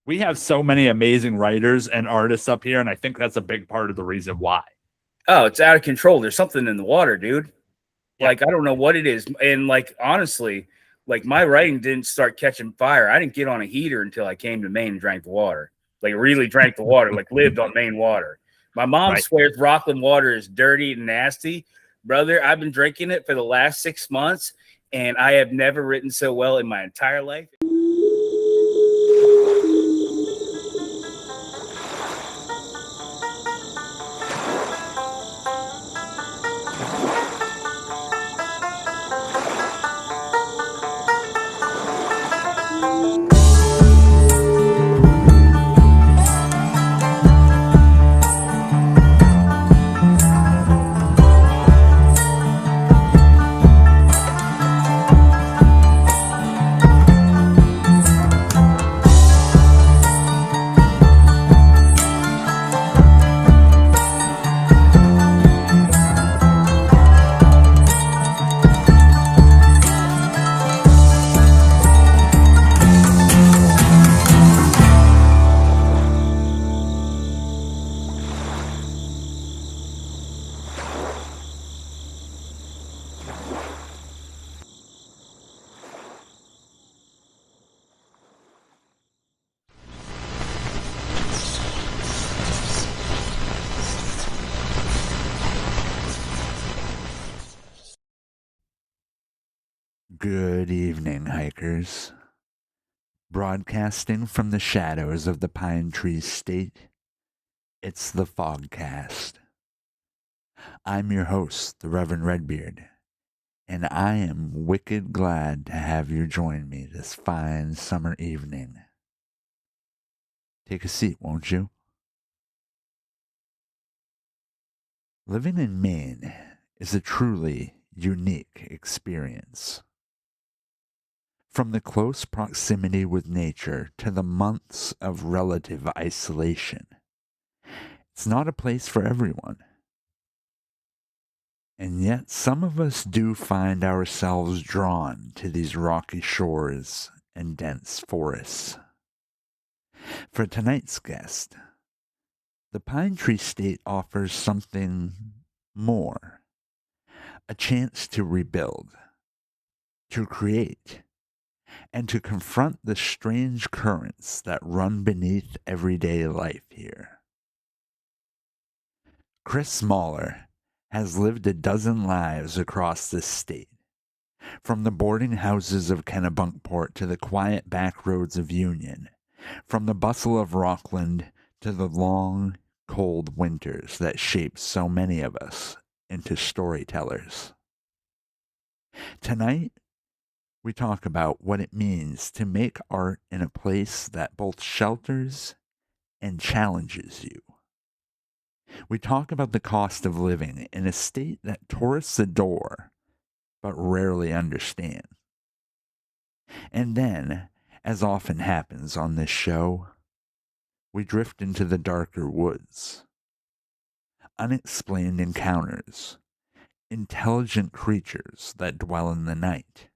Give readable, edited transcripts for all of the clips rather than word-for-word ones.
We have so many amazing writers and artists up here, and I think that's a big part of the reason why. Oh, it's out of control. There's something in the water, dude. Yeah. Like, I don't know what it is. And like, honestly, like my writing didn't start catching fire. I didn't get on a heater until I came to Maine and drank the water. Like, really drank the water, like lived on Maine water. My mom Right. swears Rockland water is dirty and nasty. Brother, I've been drinking it for the last 6 months, and I have never written so well in my entire life. Good evening, hikers. Broadcasting from the shadows of the Pine Tree State, it's the Fogcast. I'm your host, the Reverend Redbeard, and I am wicked glad to have you join me this fine summer evening. Take a seat, won't you? Living in Maine is a truly unique experience. From the close proximity with nature to the months of relative isolation, it's not a place for everyone. And yet some of us do find ourselves drawn to these rocky shores and dense forests. For tonight's guest, the Pine Tree State offers something more, a chance to rebuild, to create, and to confront the strange currents that run beneath everyday life here. Chris Moller has lived a dozen lives across this state, from the boarding houses of Kennebunkport to the quiet back roads of Union, from the bustle of Rockland to the long, cold winters that shape so many of us into storytellers. Tonight, we talk about what it means to make art in a place that both shelters and challenges you. We talk about the cost of living in a state that tourists adore but rarely understand. And then, as often happens on this show, we drift into the darker woods. Unexplained encounters, intelligent creatures that dwell in the night,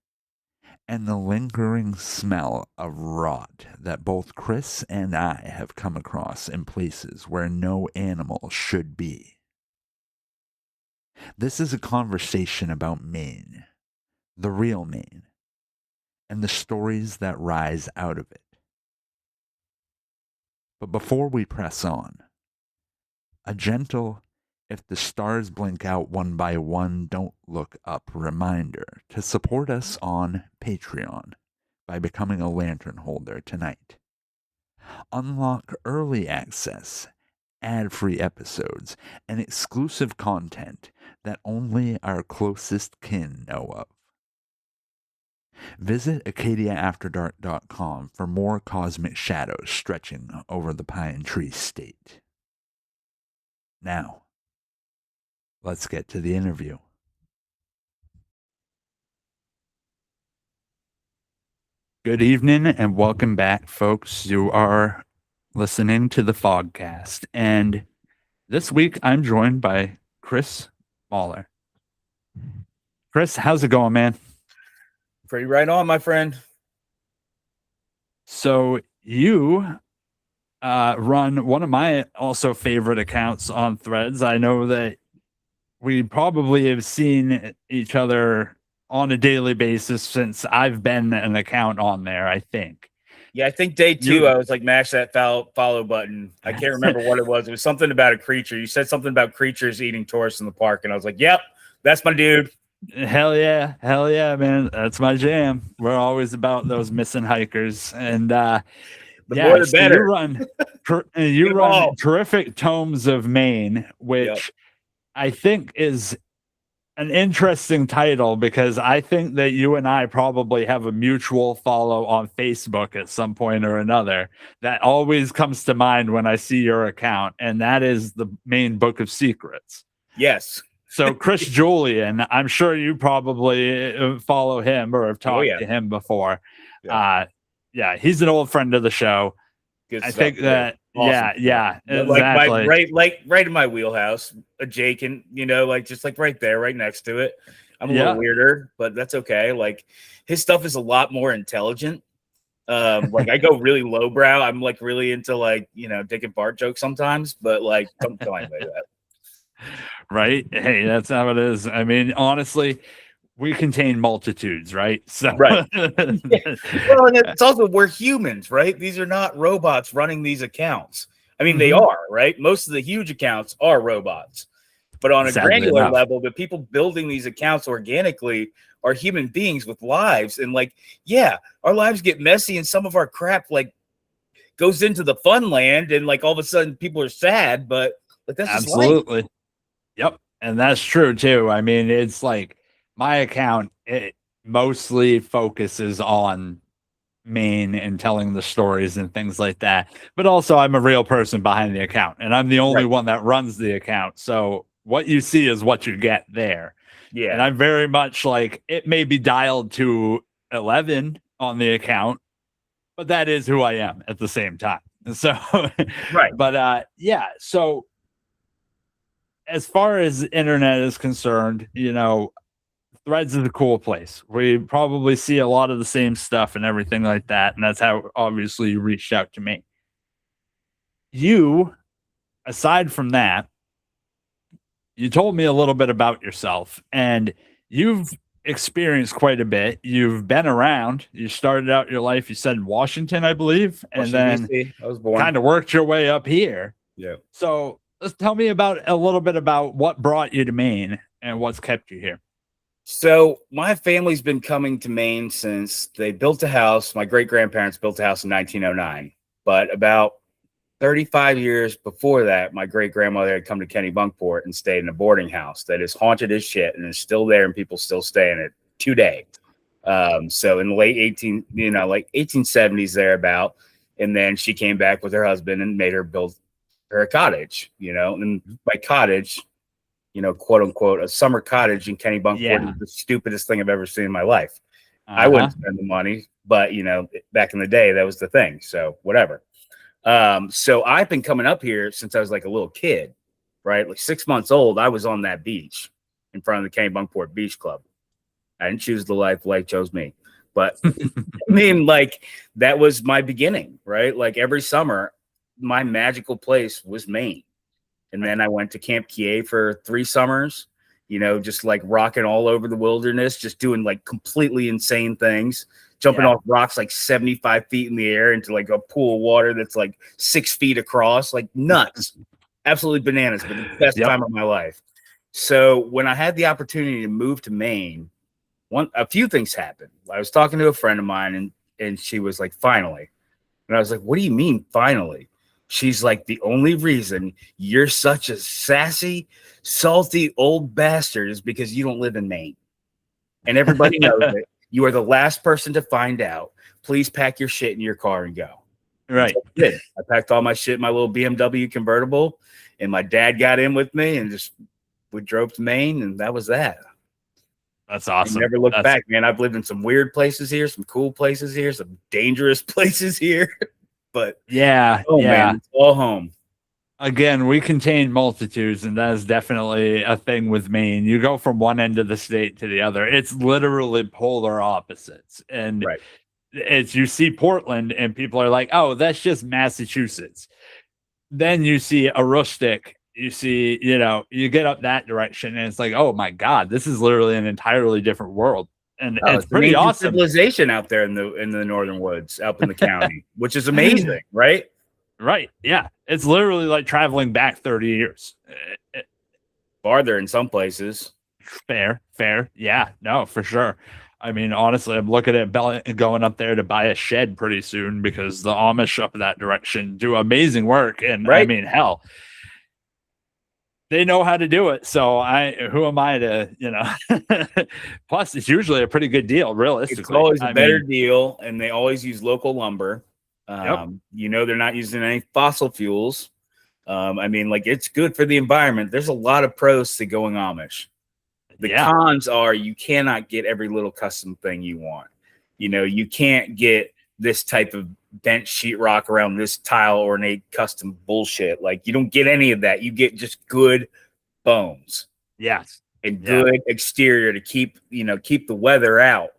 and the lingering smell of rot that both Chris and I have come across in places where no animal should be. This is a conversation about Maine, the real Maine, and the stories that rise out of it. But before we press on, a gentle, if the stars blink out one by one, don't look up reminder to support us on Patreon by becoming a lantern holder tonight. Unlock early access, ad-free episodes, and exclusive content that only our closest kin know of. Visit AcadiaAfterDark.com for more cosmic shadows stretching over the Pine Tree State. Now, let's get to the interview. Good evening and welcome back, folks. You are listening to the Fogcast. And this week I'm joined by Chris Moller. Chris, how's it going, man? Pretty right on, my friend. So you run one of my also favorite accounts on Threads. I know that we probably have seen each other on a daily basis since I've been an account on there, I think. Yeah, I think day 2, I was like, mash that follow button. I can't remember what it was. It was something about a creature. You said something about creatures eating tourists in the park, and I was like, yep, that's my dude. Hell yeah, man. That's my jam. We're always about those missing hikers. And The more the so better. you run terrific tomes of Maine, which I think is an interesting title because I think that you and I probably have a mutual follow on Facebook at some point or another that always comes to mind when I see your account, and that is the Maine Book of Secrets. Yes. So Chris Julian, I'm sure you probably follow him or have talked to him before. Yeah. He's an old friend of the show. Good I stuff, think that exactly. Like right in my wheelhouse, adjacent, like just like right there, right next to it. I'm a little weirder, but that's okay. Like his stuff is a lot more intelligent. Like I go really lowbrow. I'm like really into like, Dick and Bart jokes sometimes, but like don't tell anybody that. Right? Hey, that's how it is. I mean, honestly, we contain multitudes, right? So right. Well, and it's also we're humans, right? These are not robots running these accounts. I mean, they are, right? Most of the huge accounts are robots, but on a granular level, the people building these accounts organically are human beings with lives. And like, our lives get messy, and some of our crap like goes into the fun land, and like all of a sudden people are sad, but like that's absolutely. Yep. And that's true too. I mean, it's like my account, it mostly focuses on Maine and telling the stories and things like that. But also I'm a real person behind the account, and I'm the only one that runs the account. So what you see is what you get there. Yeah. And I'm very much like, it may be dialed to 11 on the account, but that is who I am at the same time. So, but so as far as internet is concerned, Threads is a cool place. We probably see a lot of the same stuff and everything like that. And that's how obviously you reached out to me. You, aside from that, you told me a little bit about yourself, and you've experienced quite a bit. You've been around. You started out your life, you said in Washington, I believe, and then I was born. Kind of worked your way up here. Yeah. So let's tell me a little bit about what brought you to Maine and what's kept you here. So my family's been coming to Maine since they built a house. My great-grandparents built a house in 1909, but about 35 years before that, my great-grandmother had come to Kennebunkport and stayed in a boarding house that is haunted as shit and is still there, and people still stay in it today. So in the late 1870s thereabout, and then she came back with her husband and made her build her a cottage, and by cottage, quote unquote, a summer cottage in Kennebunkport is the stupidest thing I've ever seen in my life. I wouldn't spend the money, but back in the day, that was the thing. So whatever. So I've been coming up here since I was like a little kid, right? Like 6 months old, I was on that beach in front of the Kennebunkport Beach Club. I didn't choose the life chose me, but I mean, like that was my beginning, right? Like every summer, my magical place was Maine. And then I went to Camp Kie for 3 summers, just like rocking all over the wilderness, just doing like completely insane things, jumping off rocks like 75 feet in the air into like a pool of water that's like 6 feet across, like nuts, absolutely bananas, but the best time of my life. So when I had the opportunity to move to Maine, a few things happened. I was talking to a friend of mine, and she was like, finally. And I was like, what do you mean finally? She's like, the only reason you're such a sassy, salty old bastard is because you don't live in Maine. And everybody knows it. You are the last person to find out. Please pack your shit in your car and go. Right. So I did. I packed all my shit in my little BMW convertible, and my dad got in with me, and we drove to Maine, and that was that. That's awesome. I never looked back, man. I've lived in some weird places here, some cool places here, some dangerous places here. But man, it's all home. Again, we contain multitudes, and that is definitely a thing with Maine. You go from one end of the state to the other. It's literally polar opposites. And It's you see Portland and people are like, oh, that's just Massachusetts. Then you see a rustic, you see, you get up that direction and it's like, oh my God, this is literally an entirely different world. And Oh, it's an pretty ancient awesome. civilization out there in the northern woods, up in the county, which is amazing, right? Right. Yeah. It's literally like traveling back 30 years. Farther in some places. Fair. Yeah, no, for sure. I mean, honestly, I'm looking at going up there to buy a shed pretty soon because the Amish up that direction do amazing work. And I Right. mean, hell, they know how to do it. So who am I to, plus it's usually a pretty good deal, realistically. It's always a better deal, and they always use local lumber. Yep. They're not using any fossil fuels. It's good for the environment. There's a lot of pros to going Amish. The cons are you cannot get every little custom thing you want. You can't get this type of bent sheetrock around this tile ornate custom bullshit. Like, you don't get any of that. You get just good bones. Yes. And good exterior to keep the weather out,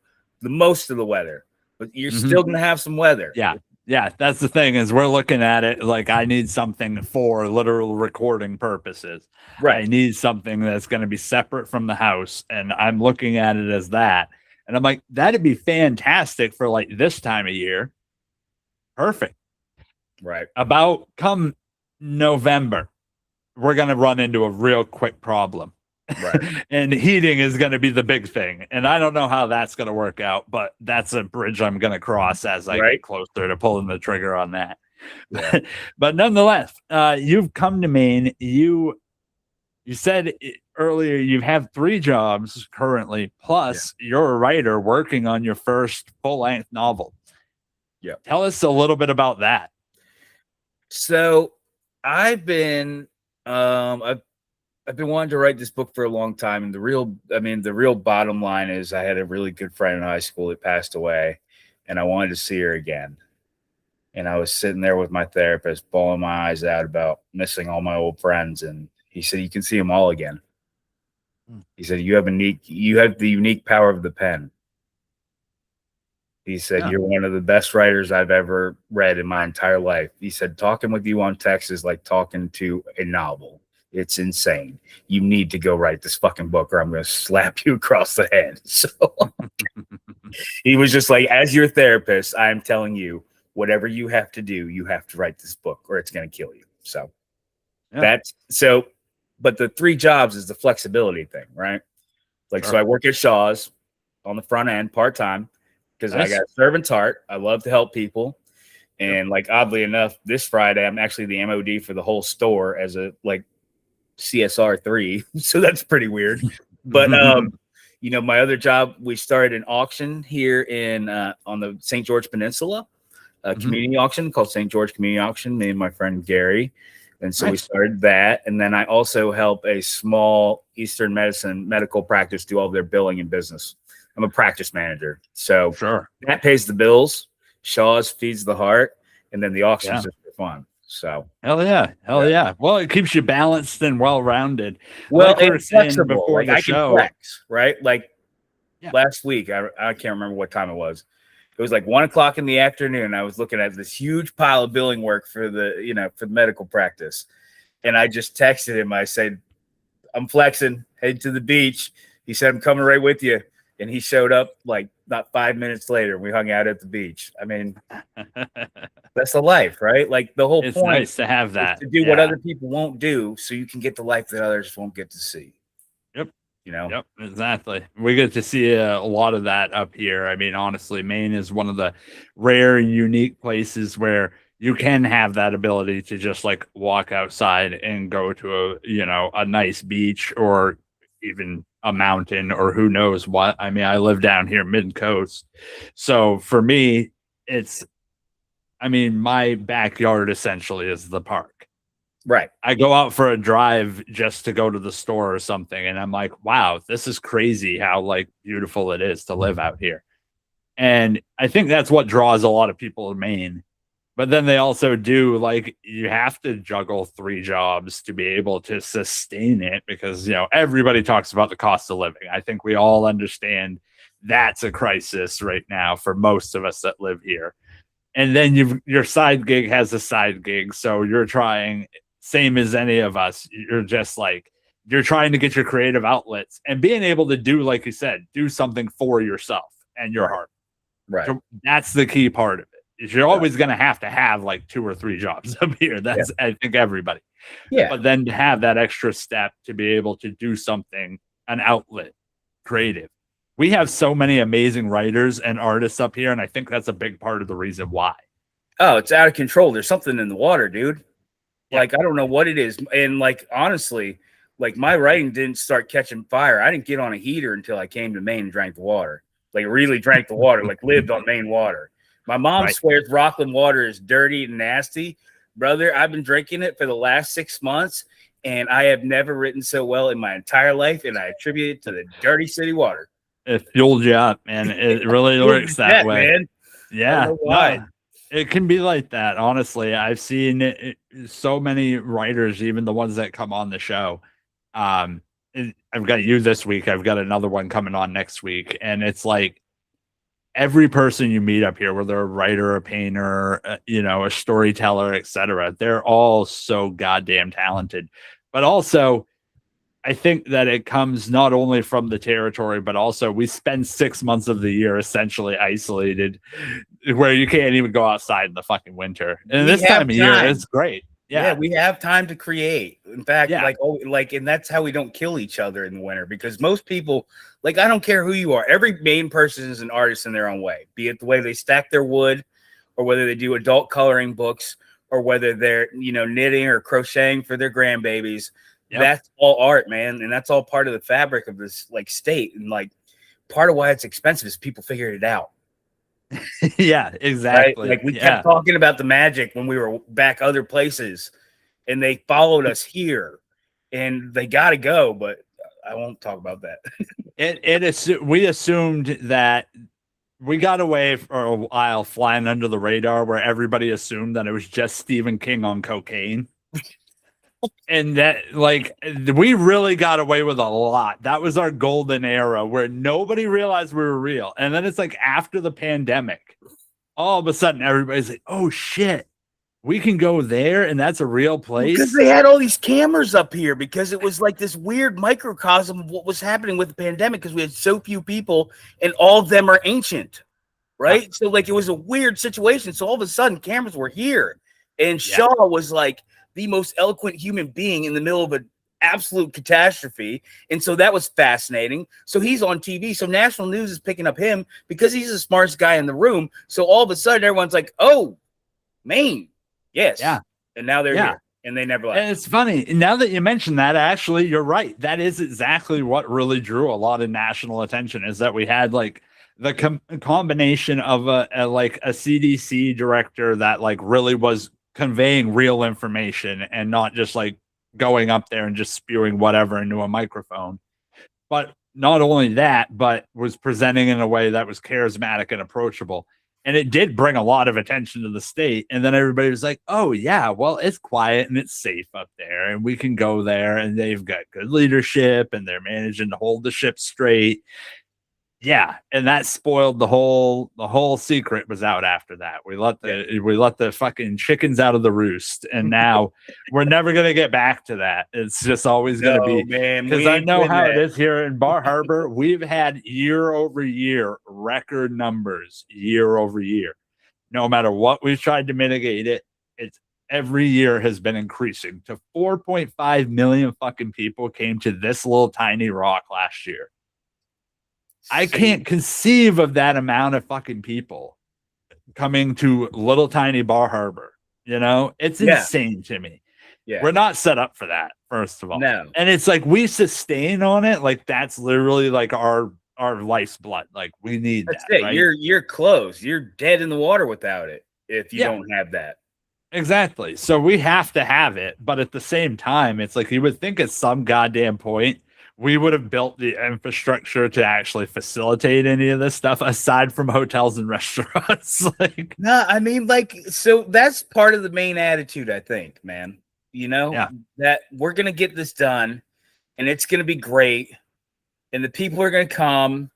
the most of the weather. But you're still going to have some weather. Yeah, that's the thing is we're looking at it like I need something for literal recording purposes. Right. I need something that's going to be separate from the house, and I'm looking at it as that. And I'm like, that'd be fantastic for like this time of year. Perfect. Right. About come November, we're going to run into a real quick problem. Right. And heating is going to be the big thing. And I don't know how that's going to work out, but that's a bridge I'm going to cross as I get closer to pulling the trigger on that. Yeah. But nonetheless, you've come to Maine. You said earlier you have 3 jobs currently, plus you're a writer working on your first full-length novel. Yeah. Tell us a little bit about that. So I've been I've been wanting to write this book for a long time, and the real bottom line is I had a really good friend in high school that passed away, and I wanted to see her again. And I was sitting there with my therapist, bawling my eyes out about missing all my old friends, and he said, "You can see them all again." He said, "You have the unique power of the pen." He said, "You're one of the best writers I've ever read in my entire life." He said, "Talking with you on text is like talking to a novel. It's insane. You need to go write this fucking book or I'm going to slap you across the head." So he was just like, as your therapist, I'm telling you, whatever you have to do, you have to write this book or it's going to kill you. So but the 3 jobs is the flexibility thing, right? Like, so I work at Shaw's on the front end part-time because I got a servant's heart. I love to help people. And like, oddly enough, this Friday, I'm actually the MOD for the whole store as a CSR 3. So that's pretty weird. But my other job, we started an auction here in on the St. George Peninsula, a community auction called St. George Community Auction, me and my friend Gary. And so we started that. And then I also help a small Eastern medicine medical practice do all their billing and business. I'm a practice manager. So that pays the bills. Shaw's feeds the heart. And then the auction's just for fun. So hell yeah. Well, it keeps you balanced and well-rounded. Well, it's flexible. Before the show, can flex, right? Like last week, I can't remember what time it was. It was like 1:00 in the afternoon. I was looking at this huge pile of billing work for the medical practice. And I just texted him. I said, "I'm flexing, head to the beach." He said, "I'm coming right with you." And he showed up like not 5 minutes later. We hung out at the beach. I mean, that's the life, right? Like the whole point. It's nice to have that. To do what other people won't do so you can get the life that others won't get to see. Yep. Yep, exactly. We get to see a lot of that up here. I mean, honestly, Maine is one of the rare and unique places where you can have that ability to just like walk outside and go to a nice beach or even a mountain or who knows what. I mean, I live down here mid-coast. So for me, my backyard essentially is the park. Right. I go out for a drive just to go to the store or something. And I'm like, wow, this is crazy how like beautiful it is to live out here. And I think that's what draws a lot of people to Maine. But then they also do like, you have to juggle 3 jobs to be able to sustain it because, everybody talks about the cost of living. I think we all understand That's a crisis right now for most of us that live here. And then your side gig has a side gig. So you're trying, same as any of us, you're just like, you're trying to get your creative outlets and being able to do, like you said, do something for yourself and your heart. Right. So that's the key part of it. Is you're always going to have like 2 or 3 jobs up here. That's, I think, everybody. Yeah. But then to have that extra step to be able to do something, an outlet, creative. We have so many amazing writers and artists up here, and I think that's a big part of the reason why. Oh, it's out of control. There's something in the water, dude. Yeah. Like, I don't know what it is. And like, honestly, like my writing didn't start catching fire. I didn't get on a heater until I came to Maine and drank the water. Like, really drank the water, like lived on Maine water. My mom swears Rockland water is dirty and nasty. Brother, I've been drinking it for the last 6 months, and I have never written so well in my entire life, and I attribute it to the dirty city water. It fueled you up, man. It really works that way. Man. Yeah. No, it can be like that, honestly. I've seen so many writers, even the ones that come on the show. I've got you this week. I've got another one coming on next week. And it's like every person you meet up here, whether a writer, a painter, a storyteller, etc., they're all so goddamn talented. But also, I think that it comes not only from the territory, but also we spend 6 months of the year essentially isolated, where you can't even go outside in the fucking winter. And this time of year, it's great. Yeah, we have time to create. In fact, and that's how we don't kill each other in the winter, because most people, like, I don't care who you are. Every Maine person is an artist in their own way, be it the way they stack their wood, or whether they do adult coloring books, or whether they're, knitting or crocheting for their grandbabies. Yep. That's all art, man. And that's all part of the fabric of this like state. And like part of why it's expensive is people figured it out. Yeah, exactly. Right? Like we kept talking about the magic when we were back other places, and they followed us here, and they got to go, but I won't talk about that. We assumed that we got away for a while flying under the radar, where everybody assumed that it was just Stephen King on cocaine. And that, like, we really got away with a lot. That was our golden era where nobody realized we were real. And then it's like after the pandemic, all of a sudden everybody's like, oh shit, we can go there and that's a real place. Because they had all these cameras up here, because it was like this weird microcosm of what was happening with the pandemic, because we had so few people and all of them are ancient, right? Yeah. So like it was a weird situation. So all of a sudden cameras were here, and Shaw was like the most eloquent human being in the middle of an absolute catastrophe. And so that was fascinating. So he's on TV. So national news is picking up him because he's the smartest guy in the room. So all of a sudden everyone's like, oh, Maine. Yes. Yeah. And now they're here, and they never left. And it's funny. Now that you mention that, actually, you're right. That is exactly what really drew a lot of national attention, is that we had like the combination of a CDC director that like really was conveying real information and not just like going up there and just spewing whatever into a microphone. But not only that, but was presenting in a way that was charismatic and approachable. And it did bring a lot of attention to the state. And then everybody was like, oh yeah, well, it's quiet and it's safe up there and we can go there, and they've got good leadership and they're managing to hold the ship straight. Yeah, and that spoiled the whole secret was out after that. We let the fucking chickens out of the roost, and now we're never gonna get back to that. It's just always gonna be, because I know how it is here in Bar Harbor. We've had year over year record numbers year over year. No matter what we've tried to mitigate it, it's every year has been increasing. To 4.5 million fucking people came to this little tiny rock last year. I can't conceive of that amount of fucking people coming to little tiny Bar Harbor. It's insane to me. Yeah. We're not set up for that, first of all. No. And it's like we sustain on it. Like that's literally like our life's blood. Like we need that's that. It. Right? You're close. You're dead in the water without it if you don't have that. Exactly. So we have to have it. But at the same time, it's like you would think at some goddamn point we would have built the infrastructure to actually facilitate any of this stuff aside from hotels and restaurants. No, I mean, so that's part of the main attitude, I think, man. That we're going to get this done and it's going to be great. And the people are going to come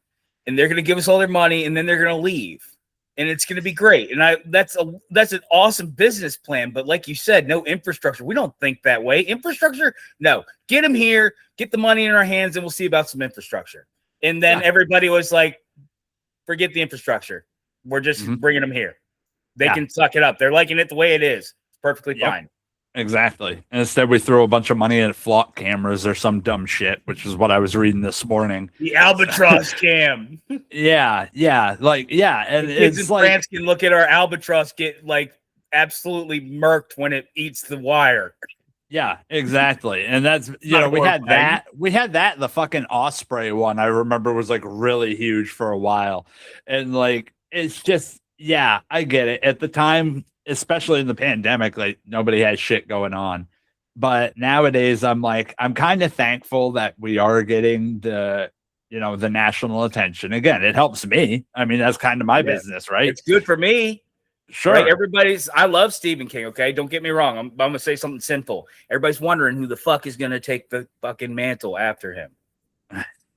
and they're going to give us all their money, and then they're going to leave, and it's going to be great. And that's an awesome business plan. But like you said, no infrastructure. We don't think that way. Infrastructure, no. Get them here, get the money in our hands, and we'll see about some infrastructure. And then everybody was like, forget the infrastructure. We're just bringing them here. They can suck it up. They're liking it the way it is. It's perfectly fine. Exactly. And instead, we throw a bunch of money at flock cameras or some dumb shit, which is what I was reading this morning. The albatross cam. Yeah. And kids it's in like, France can look at our albatross get like absolutely murked when it eats the wire. yeah, exactly. And that's, we had that. The fucking osprey one, I remember, was like really huge for a while. And like, it's just, yeah, I get it. At the time, especially in the pandemic, like nobody had shit going on. But nowadays, I'm kind of thankful that we are getting the national attention. Again, it helps me. I mean, that's kind of my business, right? It's good for me. Sure. Right? I love Stephen King. Okay. Don't get me wrong. I'm going to say something sinful. Everybody's wondering who the fuck is going to take the fucking mantle after him.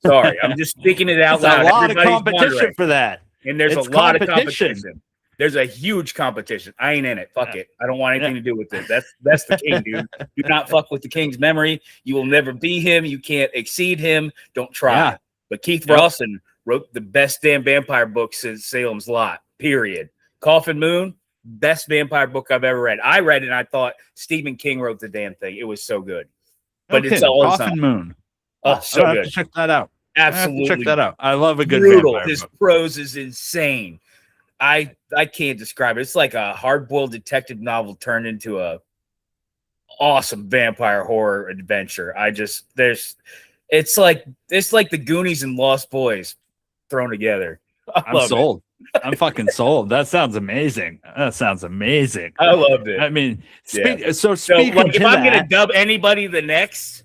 Sorry. I'm just speaking it out loud. A lot of competition for that. And there's a lot of competition. There's a huge competition. I ain't in it. Fuck it. I don't want anything to do with it. That's the king, dude. Do not fuck with the king's memory. You will never be him. You can't exceed him. Don't try. Yeah. But Keith Rawson wrote the best damn vampire book since Salem's Lot, period. Coffin Moon, best vampire book I've ever read. I read it and I thought Stephen King wrote the damn thing. It was so good. But it's all Coffin Moon. Oh, so good. Have to check that out. Absolutely. Check that out. I love a good brutal. vampire His book. prose is insane. I can't describe it. It's like a hard-boiled detective novel turned into a awesome vampire horror adventure. It's like the Goonies and Lost Boys thrown together. I'm sold. I'm fucking sold. That sounds amazing. I loved it. I mean, speaking like, if I'm going to dub anybody the next,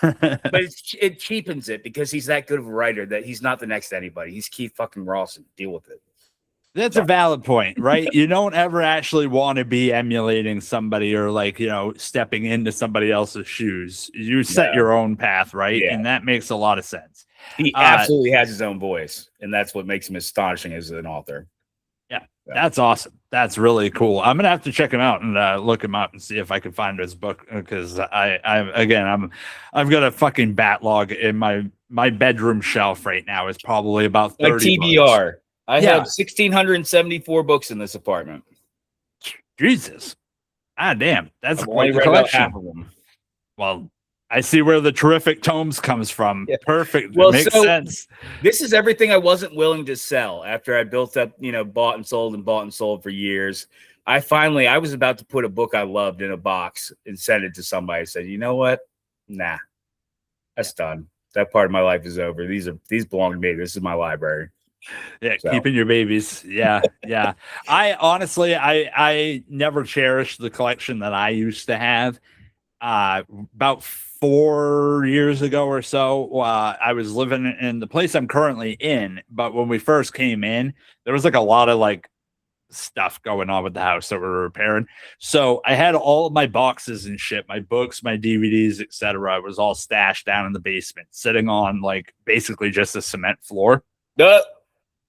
but it cheapens it because he's that good of a writer that he's not the next anybody. He's Keith fucking Rawson. Deal with it. That's a valid point, right? You don't ever actually want to be emulating somebody or stepping into somebody else's shoes. You set your own path, right? Yeah. And that makes a lot of sense. He absolutely has his own voice, and that's what makes him astonishing as an author. Yeah, that's awesome. That's really cool. I'm gonna have to check him out and look him up and see if I can find his book because I've got a fucking backlog in my bedroom shelf right now. It's probably about 30 like TBR. books. I have 1,674 books in this apartment. Jesus. Ah, damn. That's quite only the read about collection. half of them. Well, I see where the terrific tomes comes from. Yeah. Perfect. Well, makes sense. This is everything I wasn't willing to sell after I built up, bought and sold for years. I was about to put a book I loved in a box and send it to somebody. I said, you know what? Nah, that's done. That part of my life is over. These belong to me. This is my library. Yeah, keeping your babies. Yeah. I honestly, I never cherished the collection that I used to have. About 4 years ago or so, I was living in the place I'm currently in. But when we first came in, there was a lot of stuff going on with the house that we were repairing. So I had all of my boxes and shit, my books, my DVDs, etc. It was all stashed down in the basement, sitting on basically just a cement floor.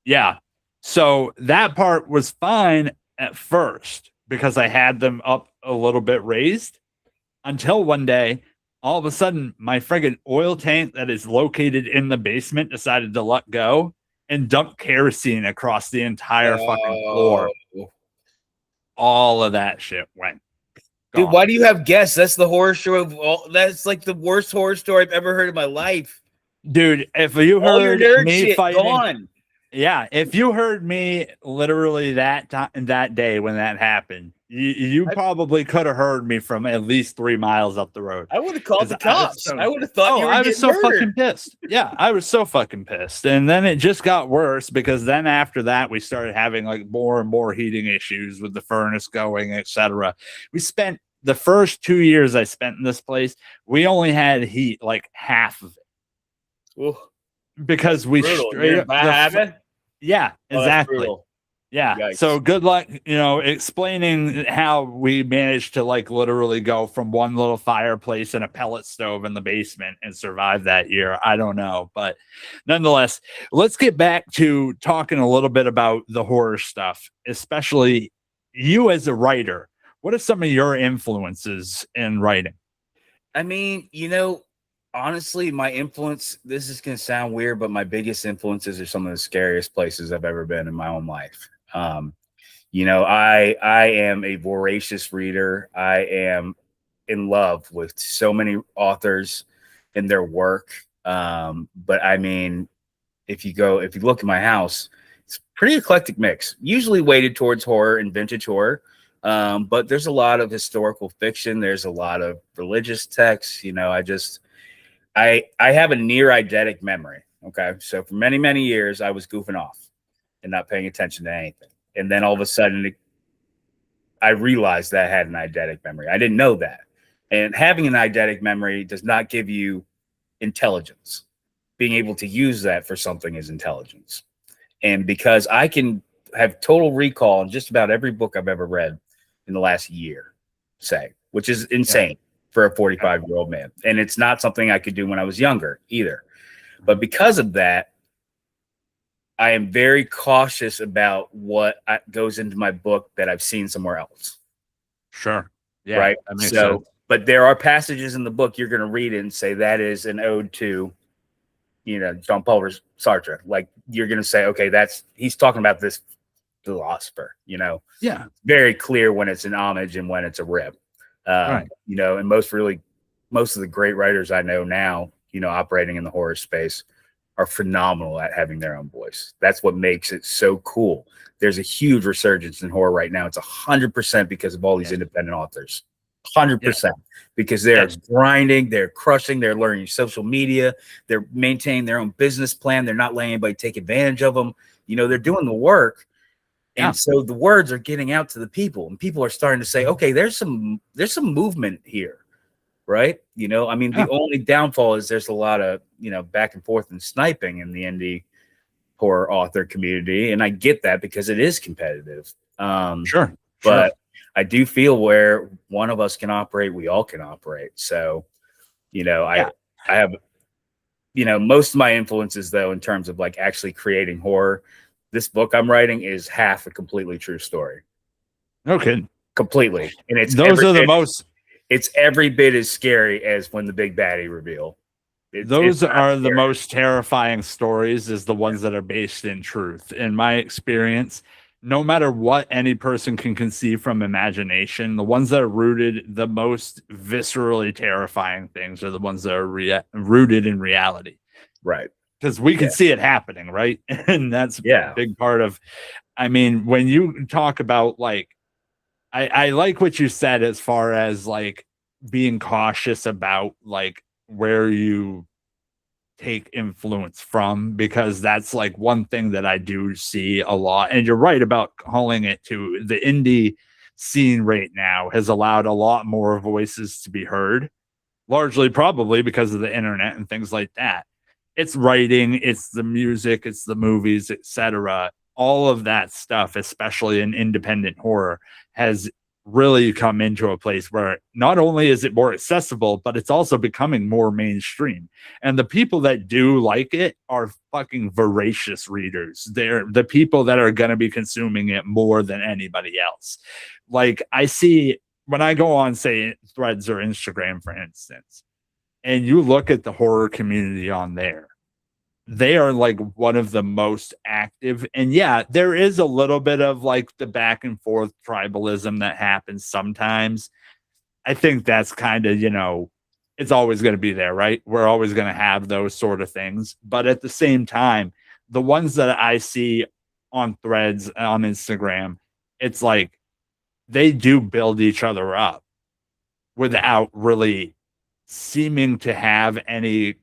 Yeah. So that part was fine at first because I had them up a little bit raised until one day, all of a sudden, my friggin' oil tank that is located in the basement decided to let go and dump kerosene across the entire fucking floor. All of that shit went. Dude, why do you have guests? That's the horror show of all. That's like the worst horror story I've ever heard in my life. Dude, if you all heard your nerd me shit fighting, gone. Yeah, if you heard me literally that day when that happened, you probably could have heard me from at least 3 miles up the road. I would have called the cops. I would have thought you were I was so murdered. fucking pissed. Yeah, I was so fucking pissed. And then it just got worse because then after that, we started having more and more heating issues with the furnace going, etc. We spent the first 2 years I spent in this place, we only had heat half of it. Ooh. Because we Yeah, exactly. Yeah. Yikes. So good luck, explaining how we managed to like literally go from one little fireplace and a pellet stove in the basement and survive that year. I don't know. But nonetheless, let's get back to talking a little bit about the horror stuff, especially you as a writer. What are some of your influences in writing? I mean, honestly, my influence, this is going to sound weird, but my biggest influences are some of the scariest places I've ever been in my own life. I am a voracious reader. I am in love with so many authors and their work. But I mean, if you look at my house, it's a pretty eclectic mix, usually weighted towards horror and vintage horror. But there's a lot of historical fiction. There's a lot of religious texts. I have a near eidetic memory. Okay. So for many, many years, I was goofing off and not paying attention to anything. And then all of a sudden, I realized that I had an eidetic memory. I didn't know that. And having an eidetic memory does not give you intelligence. Being able to use that for something is intelligence. And because I can have total recall in just about every book I've ever read in the last year, say, which is insane for a 45-year-old man. And it's not something I could do when I was younger either. But because of that, I am very cautious about what goes into my book that I've seen somewhere else. Sure. Yeah. Right. That makes sense. But there are passages in the book you're going to read it and say that is an ode to, Jean-Paul Sartre. Like you're going to say, okay, he's talking about this philosopher. Yeah. Very clear when it's an homage and when it's a rip. Right. And most of the great writers I know now, operating in the horror space, are phenomenal at having their own voice. That's what makes it so cool. There's a huge resurgence in horror right now. It's 100% because of all these independent authors. 100% because they're grinding, they're crushing, they're learning social media, they're maintaining their own business plan. They're not letting anybody take advantage of them. They're doing the work. And so the words are getting out to the people, and people are starting to say, okay, there's some movement here. Right. The only downfall is there's a lot of, back and forth and sniping in the indie horror author community. And I get that because it is competitive. Sure. But I do feel where one of us can operate, we all can operate. So, I have, most of my influences though, in terms of like actually creating horror, this book I'm writing is half a completely true story. No kidding. Completely. And it's it's every bit as scary as when the big baddie reveal. Those are the most terrifying stories, is the ones that are based in truth. In my experience, no matter what any person can conceive from imagination, the ones that are rooted, the most viscerally terrifying things are the ones that are rooted in reality. Right. Because we can see it happening, right? And that's a big part of, when you talk about like, I like what you said as far as like being cautious about like where you take influence from, because that's like one thing that I do see a lot. And you're right about calling it to the indie scene right now has allowed a lot more voices to be heard, largely probably because of the internet and things like that. It's writing, it's the music, it's the movies, etc. All of that stuff, especially in independent horror, has really come into a place where not only is it more accessible, but it's also becoming more mainstream. And the people that do like it are fucking voracious readers. They're the people that are going to be consuming it more than anybody else. Like I see when I go on, say, Threads or Instagram, for instance, and you look at the horror community on there, they are like one of the most active. And yeah, there is a little bit of like the back and forth tribalism that happens sometimes. I think that's kind of, it's always going to be there, right? We're always going to have those sort of things. But at the same time, the ones that I see on Threads, on Instagram, it's like they do build each other up without really seeming to have any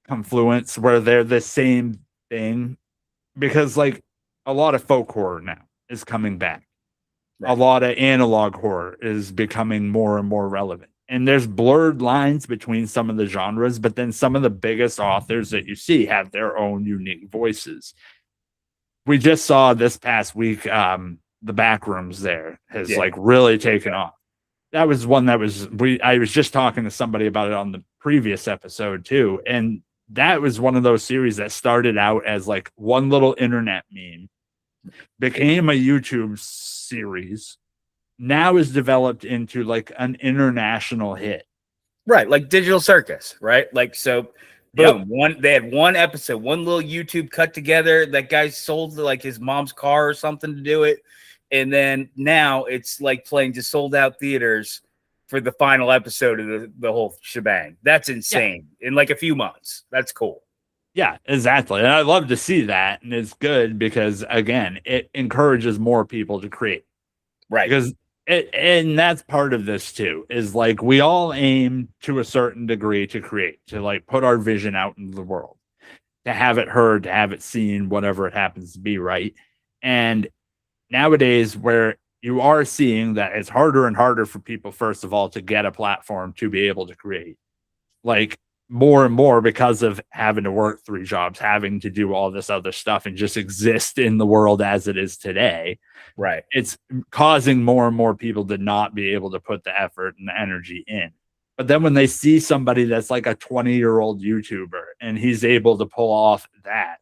confluence where they're the same thing, because like a lot of folk horror now is coming back. Right. A lot of analog horror is becoming more and more relevant. And there's blurred lines between some of the genres, but then some of the biggest authors that you see have their own unique voices. we just saw this past week, the back rooms there has like really taken off. That was one that was I was just talking to somebody about it on the previous episode too, and that was one of those series that started out as like one little internet meme, became a YouTube series, now is developed into like an international hit. Right, like Digital Circus, right? Like, so boom, they had one episode, one little YouTube cut together. That guy sold like his mom's car or something to do it. And then now it's like playing to sold out theaters for the final episode of the whole shebang. That's insane. In like a few months. That's cool. Yeah, exactly. And I love to see that. And it's good because, again, it encourages more people to create. Right. Because and that's part of this too, is like we all aim to a certain degree to create, to like put our vision out into the world, to have it heard, to have it seen, whatever it happens to be, right? And nowadays, where you are seeing that it's harder and harder for people, first of all, to get a platform to be able to create, like more and more because of having to work 3 jobs, having to do all this other stuff and just exist in the world as it is today. Right. It's causing more and more people to not be able to put the effort and the energy in. But then when they see somebody that's like a 20-year-old YouTuber and he's able to pull off that,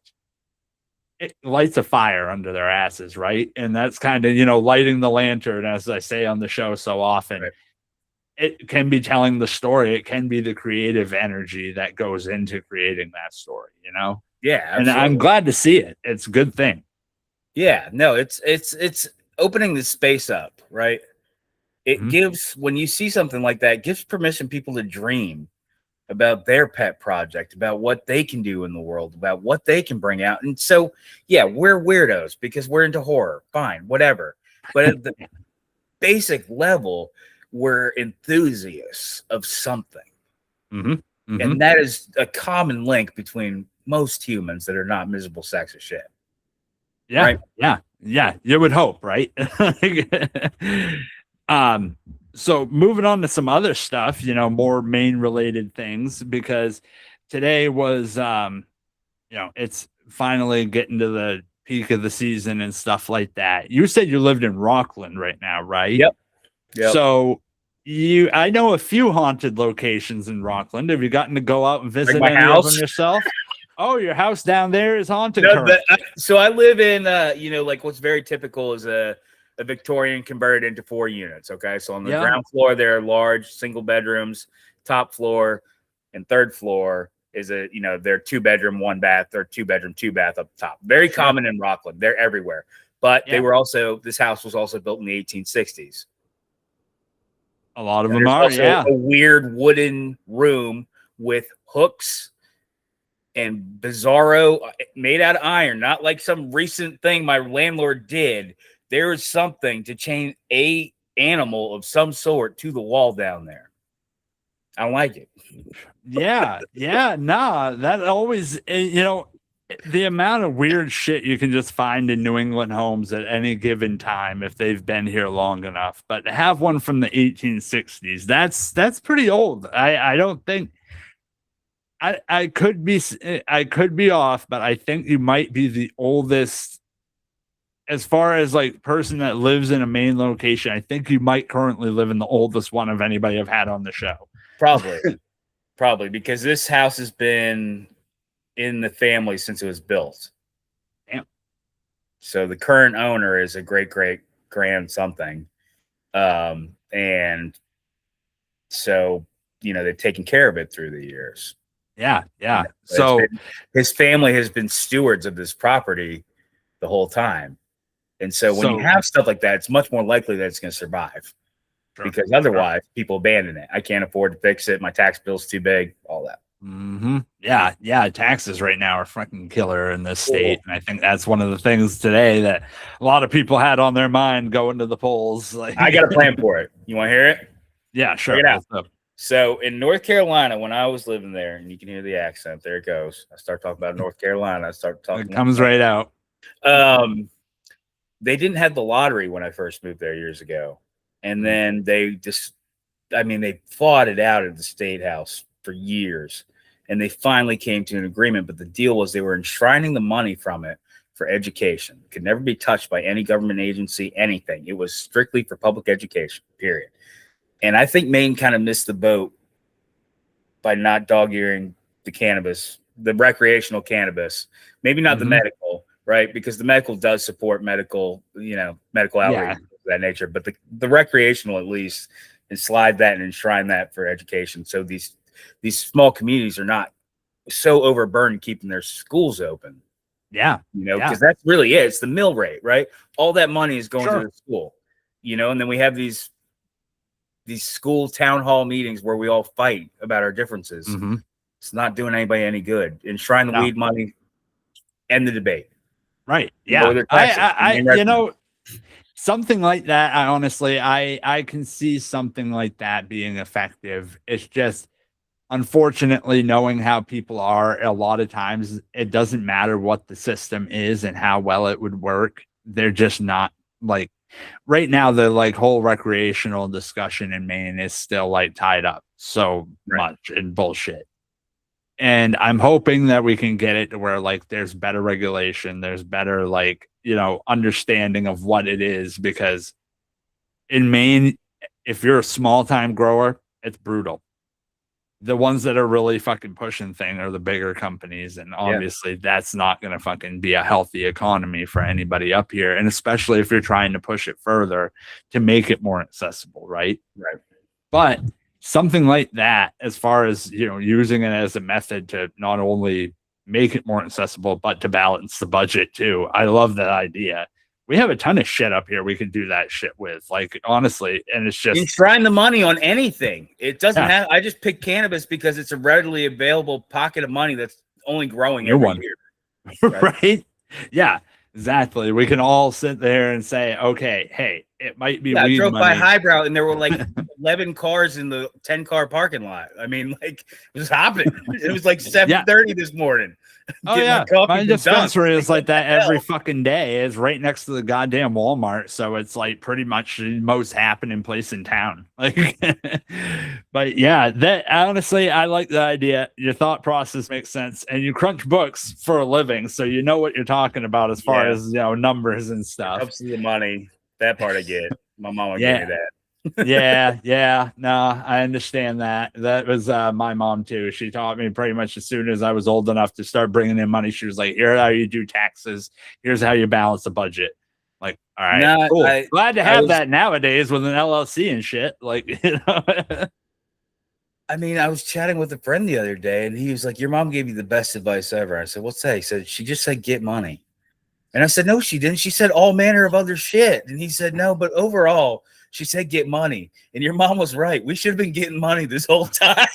it lights a fire under their asses, right? And that's kind of, lighting the lantern, as I say on the show so often. Right. It can be telling the story. It can be the creative energy that goes into creating that story, Yeah, absolutely. And I'm glad to see it. It's a good thing. Yeah, no, it's opening the space up, right? It gives, when you see something like that, it gives permission people to dream about their pet project, about what they can do in the world, about what they can bring out. And so, yeah, we're weirdos because we're into horror. Fine, whatever. But at the basic level, we're enthusiasts of something. And that is a common link between most humans that are not miserable sacks of shit. Yeah. Right? Yeah. You would hope, right? So moving on to some other stuff, more Maine related things, because today was, it's finally getting to the peak of the season and stuff like that. You said you lived in Rockland right now, right? Yep. So I know a few haunted locations in Rockland. Have you gotten to go out and visit my any house? of them yourself? Oh, your house down there is haunted. No, so I live in, like what's very typical is a Victorian converted into 4 units. Okay. So on the ground floor, there are large single bedrooms, top floor and third floor is they're 2-bedroom, 1 bath, or 2-bedroom, 2 bath up top. Very common in Rockland. They're everywhere. But this house was also built in the 1860s. A lot of them are, a weird wooden room with hooks and bizarro made out of iron, not like some recent thing my landlord did. There is something to chain a animal of some sort to the wall down there. I don't like it. That always, the amount of weird shit you can just find in New England homes at any given time if they've been here long enough. But to have one from the 1860s, that's pretty old. I don't think I could be off, but I think you might be the oldest as far as like person that lives in a Maine location. I think you might currently live in the oldest one of anybody I've had on the show. Probably because this house has been in the family since it was built. Damn. So the current owner is a great grand something. And so, they've taken care of it through the years. Yeah. So his family has been stewards of this property the whole time. And so when you have stuff like that, it's much more likely that it's going to survive. Because otherwise people abandon it. I can't afford to fix it. My tax bill's too big, all that. Yeah. Taxes right now are fucking killer in this state. And I think that's one of the things today that a lot of people had on their mind going to the polls. Like, I got a plan for it. You want to hear it? Yeah, sure. Check it out. So in North Carolina, when I was living there, and you can hear the accent, there it goes. I start talking about North Carolina. I start talking. It comes right out. They didn't have the lottery when I first moved there years ago. And then they fought it out at the state house for years. And they finally came to an agreement. But the deal was they were enshrining the money from it for education. It could never be touched by any government agency, anything. It was strictly for public education, period. And I think Maine kind of missed the boat by not dog-earing the cannabis, the recreational cannabis, maybe not the medical, right? Because the medical does support medical, medical outreach of that nature, but the recreational at least, and slide that and enshrine that for education. So these small communities are not so overburdened keeping their schools open. Yeah. Because that's really it. It's the mill rate, right? All that money is going to the school, and then we have these school town hall meetings where we all fight about our differences. It's not doing anybody any good. Enshrine the weed money, end the debate. Right. Yeah. I something like that. I honestly, I can see something like that being effective. It's just, unfortunately, knowing how people are, a lot of times it doesn't matter what the system is and how well it would work. They're just not like, right now, the like whole recreational discussion in Maine is still like tied up so much in bullshit. And I'm hoping that we can get it to where like there's better regulation, there's better like, understanding of what it is, because in Maine, if you're a small time grower, it's brutal. The ones that are really fucking pushing thing are the bigger companies. And obviously that's not going to fucking be a healthy economy for anybody up here. And especially if you're trying to push it further to make it more accessible. Right. But something like that, as far as, using it as a method to not only make it more accessible, but to balance the budget too. I love that idea. We have a ton of shit up here we can do that shit with, like, honestly. And it's just enshrine the money on anything. It doesn't have, I just picked cannabis because it's a readily available pocket of money that's only growing every year. Right? Yeah, exactly. We can all sit there and say, okay, hey, it might be weed I drove money. by Highbrow and there were like 11 cars in the 10-car parking lot. I mean, like, it was hopping. It was like 7:30 this morning. Oh yeah, my dispensary is like that every fucking day. It's right next to the goddamn Walmart, so it's like pretty much the most happening place in town. Like, but yeah, that honestly, I like the idea. Your thought process makes sense, and you crunch books for a living, so you know what you're talking about as far as numbers and stuff. Helps the money. That part I get. My mom gave me that. yeah. No, I understand that. That was my mom too. She taught me pretty much as soon as I was old enough to start bringing in money. She was like, "Here's how you do taxes. Here's how you balance the budget." Like, all right, cool. Glad to have that nowadays with an LLC and shit. Like, I mean, I was chatting with a friend the other day, and he was like, "Your mom gave you the best advice ever." I said, "What's that?" He said, "She just said get money." And I said, "No, she didn't. She said all manner of other shit." And he said, "No, but overall, she said get money." And your mom was right. We should have been getting money this whole time.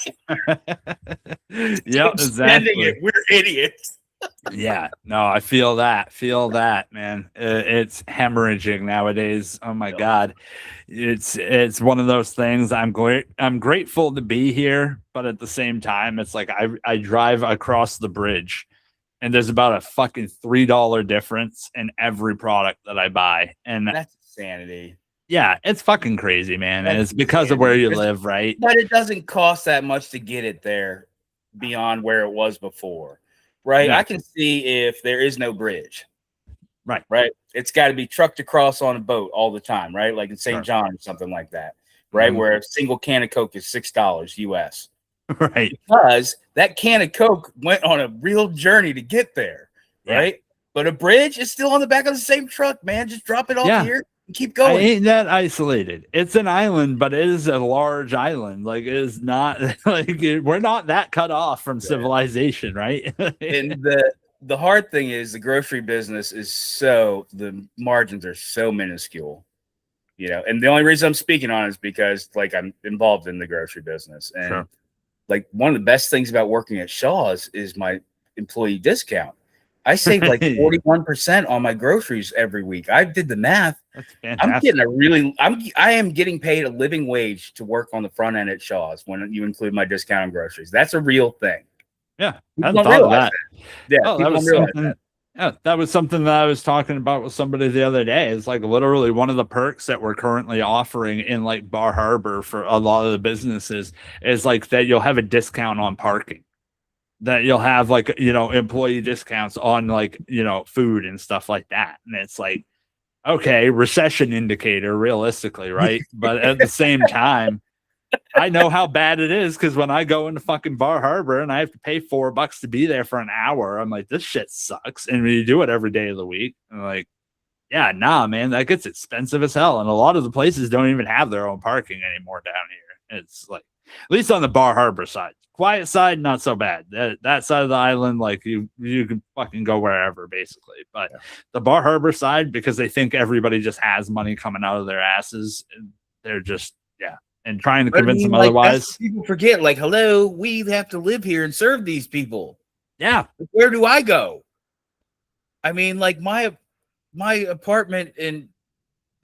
Yeah, exactly. We're idiots. Yeah, no, I feel that, man. It's hemorrhaging nowadays. Oh my God. It's one of those things. I'm grateful to be here, but at the same time, it's like I drive across the bridge and there's about a fucking $3 difference in every product that I buy. And that's insanity. Yeah, it's fucking crazy, man. And it's because of where you live, right? But it doesn't cost that much to get it there beyond where it was before, right? Yeah. I can see if there is no bridge. Right. It's got to be trucked across on a boat all the time, right? Like in St. John or something like that, right? Where a single can of Coke is $6 US. Right. Because that can of Coke went on a real journey to get there, right? Yeah. But a bridge is still on the back of the same truck, man. Just drop it off here and keep going. I ain't that isolated. It's an island, but it is a large island. Like, it is not like we're not that cut off from civilization, right? And the hard thing is the grocery business is the margins are so minuscule, and the only reason I'm speaking on it is because like I'm involved in the grocery business. And like one of the best things about working at Shaw's is my employee discount. I save like 41% on my groceries every week. I did the math. That's fantastic. I am getting paid a living wage to work on the front end at Shaw's when you include my discount on groceries. That's a real thing. Yeah, I hadn't thought of that. Yeah, that was something. Yeah, that was something that I was talking about with somebody the other day. It's like literally one of the perks that we're currently offering in like Bar Harbor for a lot of the businesses is like that you'll have a discount on parking. that you'll have like, employee discounts on like, food and stuff like that. And it's like, okay, recession indicator realistically, right? But at the same time, I know how bad it is because when I go into fucking Bar Harbor and I have to pay $4 to be there for an hour, I'm like, this shit sucks. And when you do it every day of the week, I'm like, yeah, nah, man, that gets expensive as hell. And a lot of the places don't even have their own parking anymore down here. It's like, at least on the Bar Harbor side. Quiet side, not so bad. That side of the island, like you can fucking go wherever, basically. But the Bar Harbor side, because they think everybody just has money coming out of their asses, they're just, and trying to convince them otherwise. People forget, like, hello, we have to live here and serve these people. Yeah. Where do I go? I mean, like my apartment in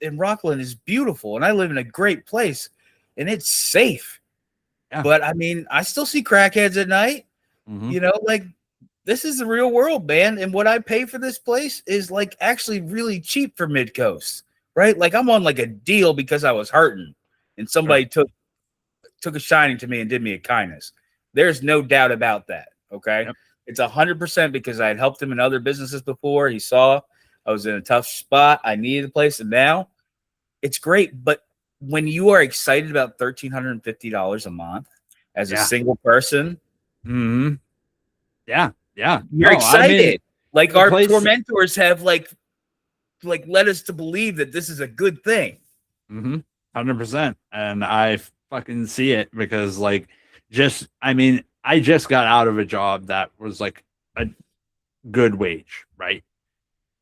Rockland is beautiful, and I live in a great place, and it's safe. Yeah. But I mean, I still see crackheads at night. Mm-hmm. Like this is the real world, man. And what I pay for this place is like actually really cheap for Mid-Coast, right? Like I'm on like a deal because I was hurting, and somebody took a shining to me and did me a kindness. There's no doubt about that. Okay, yep. It's 100% because I had helped him in other businesses before. He saw I was in a tough spot. I needed a place, and now it's great. But when you are excited about $1,350 a month as a single person, you're excited. I mean, like our tormentors have like led us to believe that this is a good thing. 100%. And I fucking see it because I just got out of a job that was like a good wage, right?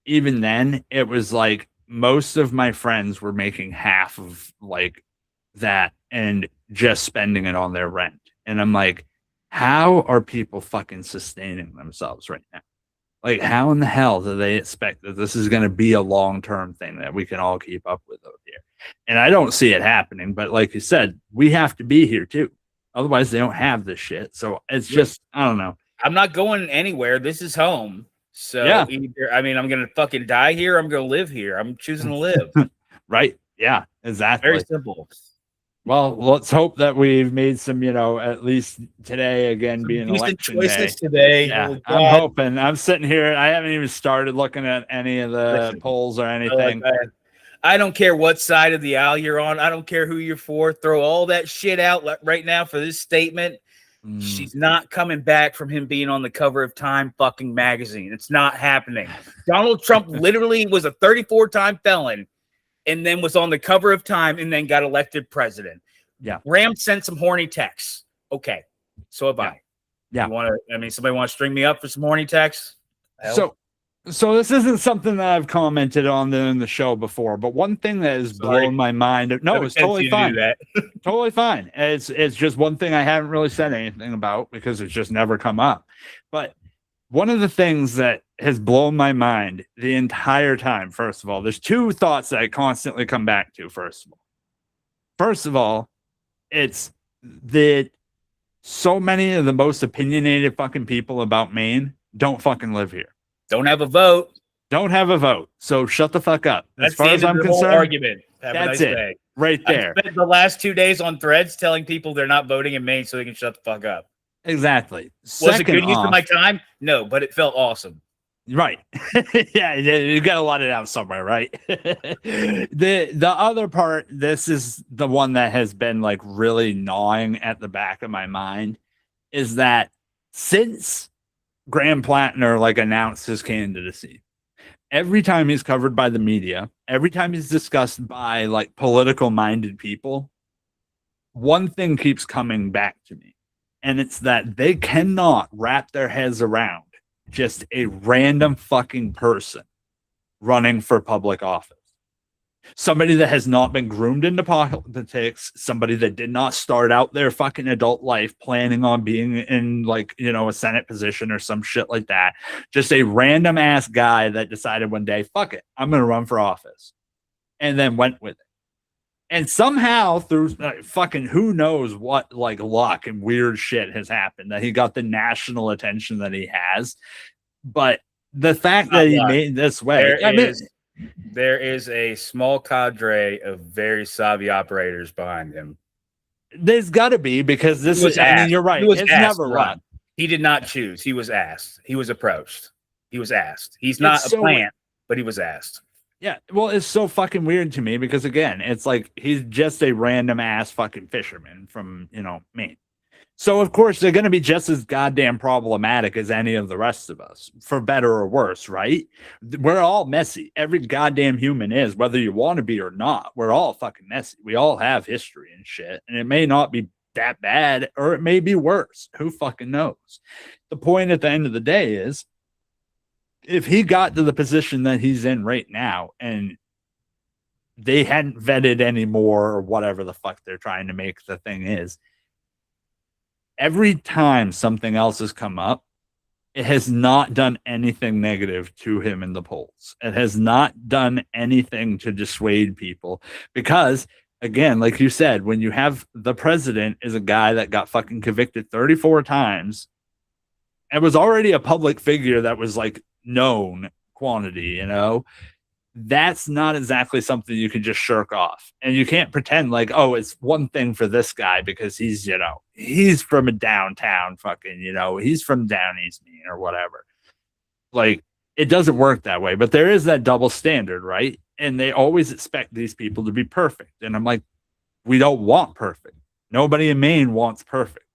Even then, it was like most of my friends were making half of like that and just spending it on their rent. And I'm like, how are people fucking sustaining themselves right now? Like, how in the hell do they expect that this is going to be a long-term thing that we can all keep up with over here? And I don't see it happening. But like you said, we have to be here too. Otherwise, they don't have this shit. So it's just, I don't know. I'm not going anywhere. This is home. So either, I mean, I'm going to fucking die here. I'm going to live here. I'm choosing to live. Right. Yeah, exactly. Very simple. Well, let's hope that we've made some, at least today, again, some being election choices day. Today. Yeah, I'm hoping. I'm sitting here. I haven't even started looking at any of the polls or anything. I don't care what side of the aisle you're on. I don't care who you're for. Throw all that shit out right now for this statement. She's not coming back from him being on the cover of Time fucking magazine. It's not happening. Donald Trump literally was a 34-time felon and then was on the cover of Time and then got elected president. Yeah. Ram sent some horny texts. Okay. So have I. Yeah. Somebody want to string me up for some horny texts? So this isn't something that I've commented on in the show before, but one thing that has blown my mind. No, it's totally fine. Totally fine. It's just one thing I haven't really said anything about because it's just never come up. But one of the things that has blown my mind the entire time, first of all, there's two thoughts that I constantly come back to. First of all, it's that so many of the most opinionated fucking people about Maine don't fucking live here. Don't have a vote. So shut the fuck up. That's as far as I'm concerned, argument. That's it. Right there. I spent the last 2 days on threads telling people they're not voting in Maine so they can shut the fuck up. Exactly. Was it good use of my time? No, but it felt awesome. Right. Yeah, you got to let it out somewhere, right? The other part, this is the one that has been like really gnawing at the back of my mind, is that since Graham Plattner announced his candidacy, every time he's covered by the media, every time he's discussed by political minded people, one thing keeps coming back to me, and it's that they cannot wrap their heads around just a random fucking person running for public office. Somebody that has not been groomed into politics, somebody that did not start out their fucking adult life planning on being in a Senate position or some shit like that. Just a random ass guy that decided one day, fuck it, I'm going to run for office. And then went with it. And somehow through fucking who knows what luck and weird shit has happened that he got the national attention that he has. But the fact that he made this way, there is a small cadre of very savvy operators behind him. There's got to be, because this is, you're right. It's never luck. He did not choose. He was asked. He was approached. He was asked. He's not a plant, but he was asked. Yeah, well, it's so fucking weird to me because again, it's like he's just a random ass fucking fisherman from, Maine. So of course they're going to be just as goddamn problematic as any of the rest of us, for better or worse, right? We're all messy. Every goddamn human is, whether you want to be or not. We're all fucking messy. We all have history and shit, and it may not be that bad or it may be worse. Who fucking knows? The point at the end of the day is, if he got to the position that he's in right now and they hadn't vetted anymore or whatever the fuck they're trying to make the thing is, every time something else has come up, it has not done anything negative to him in the polls. It has not done anything to dissuade people because, again, like you said, when you have the president is a guy that got fucking convicted 34 times and was already a public figure that was like known quantity, that's not exactly something you can just shirk off. And you can't pretend like, oh, it's one thing for this guy because he's, he's from a downtown fucking, he's from down East Maine or whatever. Like, it doesn't work that way, but there is that double standard, right? And they always expect these people to be perfect. And I'm like, we don't want perfect. Nobody in Maine wants perfect.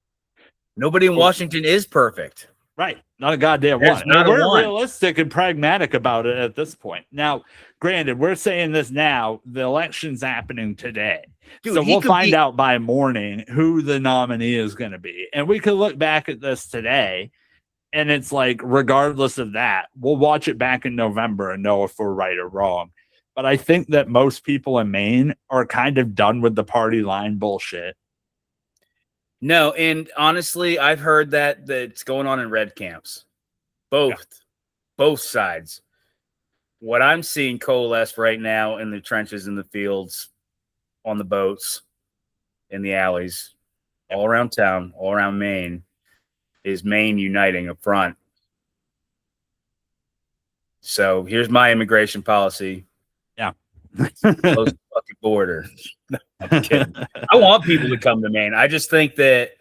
Nobody in Washington is perfect. Right. Not a goddamn one. We're realistic and pragmatic about it at this point. Now, granted, we're saying this now. The election's happening today. Dude, so we'll find out by morning who the nominee is going to be. And we could look back at this today. And it's like, regardless of that, we'll watch it back in November and know if we're right or wrong. But I think that most people in Maine are kind of done with the party line bullshit. No, and honestly, I've heard that it's going on in red camps. Both sides. What I'm seeing coalesce right now in the trenches, in the fields, on the boats, in the alleys, all around town, all around Maine, is Maine uniting up front. So here's my immigration policy. Yeah. Close the fucking border. I'm kidding. I want people to come to Maine. I just think that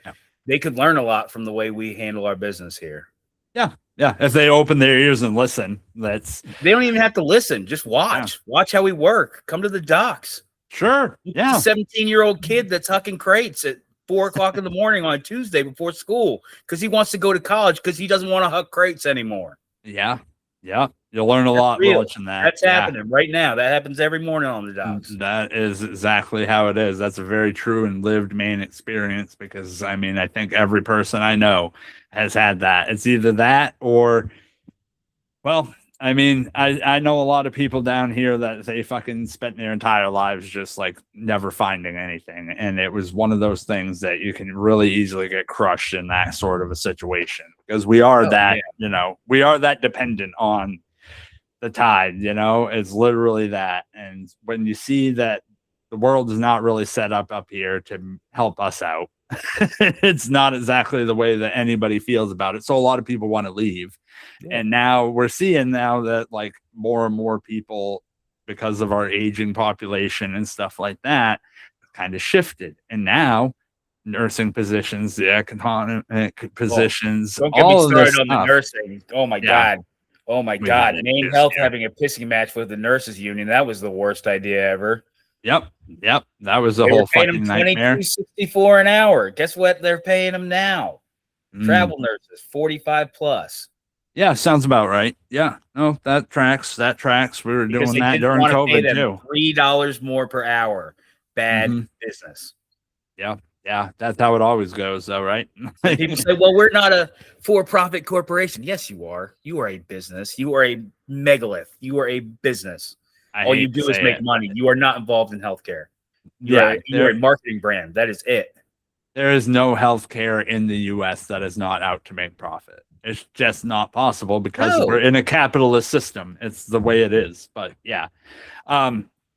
they could learn a lot from the way we handle our business here. Yeah. Yeah. If they open their ears and listen, they don't even have to listen. Just watch. Yeah. Watch how we work. Come to the docks. Sure. Yeah. A 17-year-old kid that's hucking crates at 4:00 in the morning on a Tuesday before school because he wants to go to college because he doesn't want to huck crates anymore. Yeah. Yeah. You'll learn a lot watching that. That's happening right now. That happens every morning on the docks. That is exactly how it is. That's a very true and lived Maine experience because, I mean, I think every person I know has had that. It's either that or, well, I mean, I know a lot of people down here that they fucking spent their entire lives just like never finding anything. And it was one of those things that you can really easily get crushed in that sort of a situation because we are we are that dependent on the tide, it's literally that. And when you see that the world is not really set up here to help us out, it's not exactly the way that anybody feels about it. So a lot of people want to leave. Yeah. And now we're seeing that like more and more people, because of our aging population and stuff like that, kind of shifted. And now nursing positions, the economic positions, don't get me started on the nursing. Oh my God. Oh my God. Maine Health having a pissing match with the nurses union. That was the worst idea ever. Yep. That was a whole fucking nightmare. $22.64 an hour. Guess what they're paying them now? Travel nurses, 45 plus. Yeah, sounds about right. Yeah. No, that tracks. We were doing that during COVID too. $3 more per hour. Bad business. Yeah. Yeah, that's how it always goes, though, right? People say, well, we're not a for-profit corporation. Yes, you are. You are a business. You are a megalith. You are a business. All you do is make money. You are not involved in healthcare. You're a marketing brand. That is it. There is no healthcare in the U.S. that is not out to make profit. It's just not possible because we're in a capitalist system. It's the way it is. But yeah.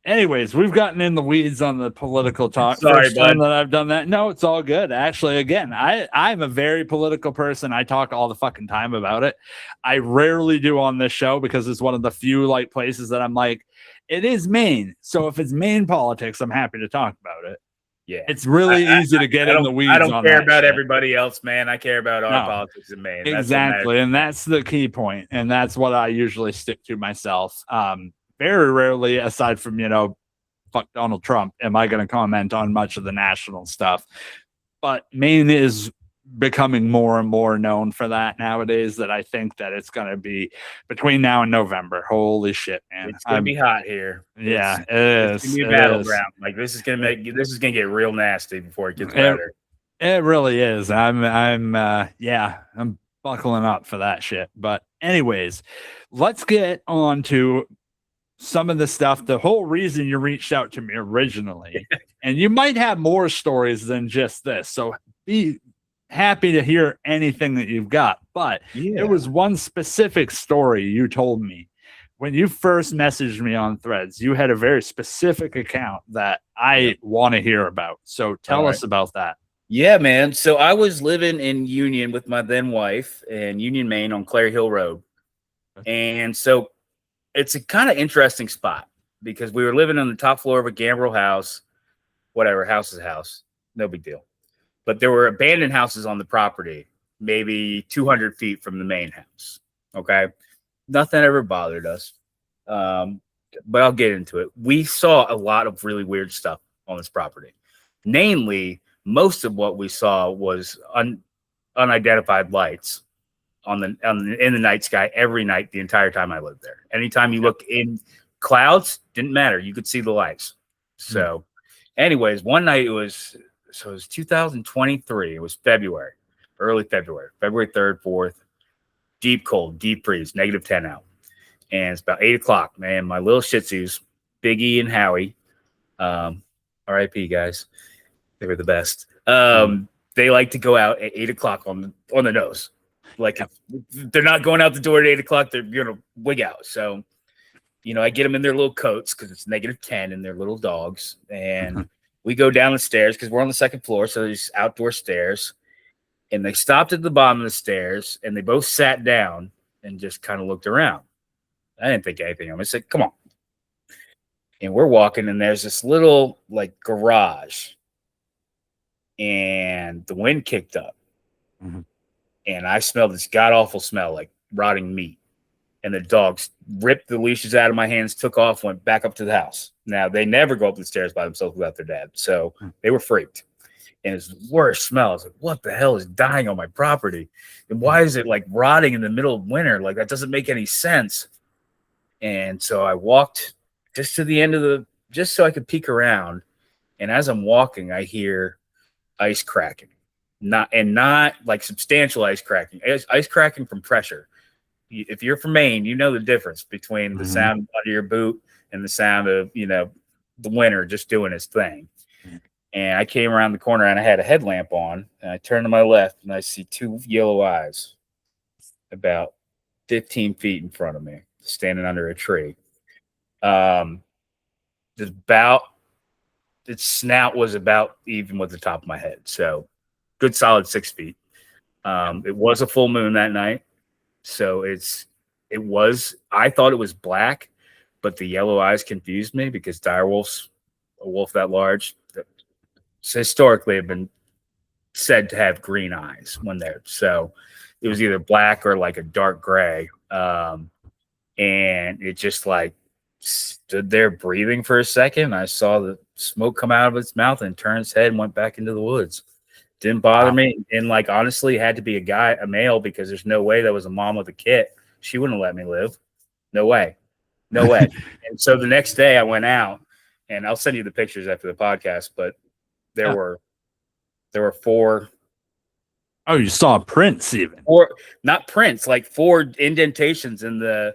Anyways, we've gotten in the weeds on the political talk. Sorry, First time that I've done that. No, it's all good. Actually, again, I'm a very political person. I talk all the fucking time about it. I rarely do on this show because it's one of the few like places that I'm like, it is Maine. So if it's Maine politics, I'm happy to talk about it. Yeah. It's really easy to get in the weeds I don't on care that about shit. everybody else, man. I care about our No, politics in Maine. exactly. And that's the key point. And that's what I usually stick to myself. Very rarely, aside from, fuck Donald Trump, am I going to comment on much of the national stuff. But Maine is becoming more and more known for that nowadays, that I think that it's going to be between now and November. Holy shit, man. It's going to be hot here. Yeah, It's it is. going to be a It is. battleground. Like this is going to get real nasty before it gets better. It really is. I'm buckling up for that shit. But anyways, let's get on to some of the stuff, the whole reason you reached out to me originally. And you might have more stories than just this. So be happy to hear anything that you've got. But there was one specific story you told me. When you first messaged me on Threads, you had a very specific account that I want to hear about. So tell us about that. Yeah, man. So I was living in Union with my then wife in Union, Maine on Clary Hill Road. And so it's a kind of interesting spot because we were living on the top floor of a gambrel house, whatever, house is a house, no big deal. But there were abandoned houses on the property, maybe 200 feet from the main house. Okay. Nothing ever bothered us. But I'll get into it. We saw a lot of really weird stuff on this property. Namely, most of what we saw was unidentified lights in the night sky every night the entire time I lived there. Anytime you look in clouds, didn't matter. You could see the lights. So anyways, one night it was 2023. It was February, early February 3rd, 4th, deep cold, deep freeze, -10 out. And it's about 8 o'clock, man. My little Shih Tzus, Biggie and Howie, RIP guys. They were the best. They like to go out at 8 o'clock on the nose. Like if they're not going out the door at 8 o'clock, they're gonna wig out. So, I get them in their little coats because it's -10 and they're little dogs. And we go down the stairs because we're on the second floor, so there's outdoor stairs. And they stopped at the bottom of the stairs and they both sat down and just kind of looked around. I didn't think anything of it. I said, "Come on." And we're walking, and there's this little like garage. And the wind kicked up. And I smelled this god-awful smell like rotting meat. And the dogs ripped the leashes out of my hands, took off, went back up to the house. Now, they never go up the stairs by themselves without their dad. So they were freaked. And it's the worst smell. I was like, what the hell is dying on my property? And why is it like rotting in the middle of winter? Like, that doesn't make any sense. And so I walked just to the end just so I could peek around. And as I'm walking, I hear ice cracking. Not like substantial ice cracking. Ice cracking from pressure. If you're from Maine, you know the difference between the sound under your boot and the sound of, the winter just doing its thing. And I came around the corner and I had a headlamp on, and I turned to my left and I see two yellow eyes about 15 feet in front of me, standing under a tree. Its snout was about even with the top of my head. So good solid 6 feet. It was a full moon that night. So I thought it was black, but the yellow eyes confused me because direwolves, a wolf that large, historically have been said to have green eyes when they're, so it was either black or like a dark gray. And it just like stood there breathing for a second. I saw the smoke come out of its mouth and turn its head and went back into the woods. Didn't bother me. And like, honestly, it had to be a male, because there's no way that was a mom with a kit. She wouldn't let me live. No way. No way. And so the next day I went out, and I'll send you the pictures after the podcast, but there were 4. Oh, you saw prints even? Or not prints, like 4 indentations in the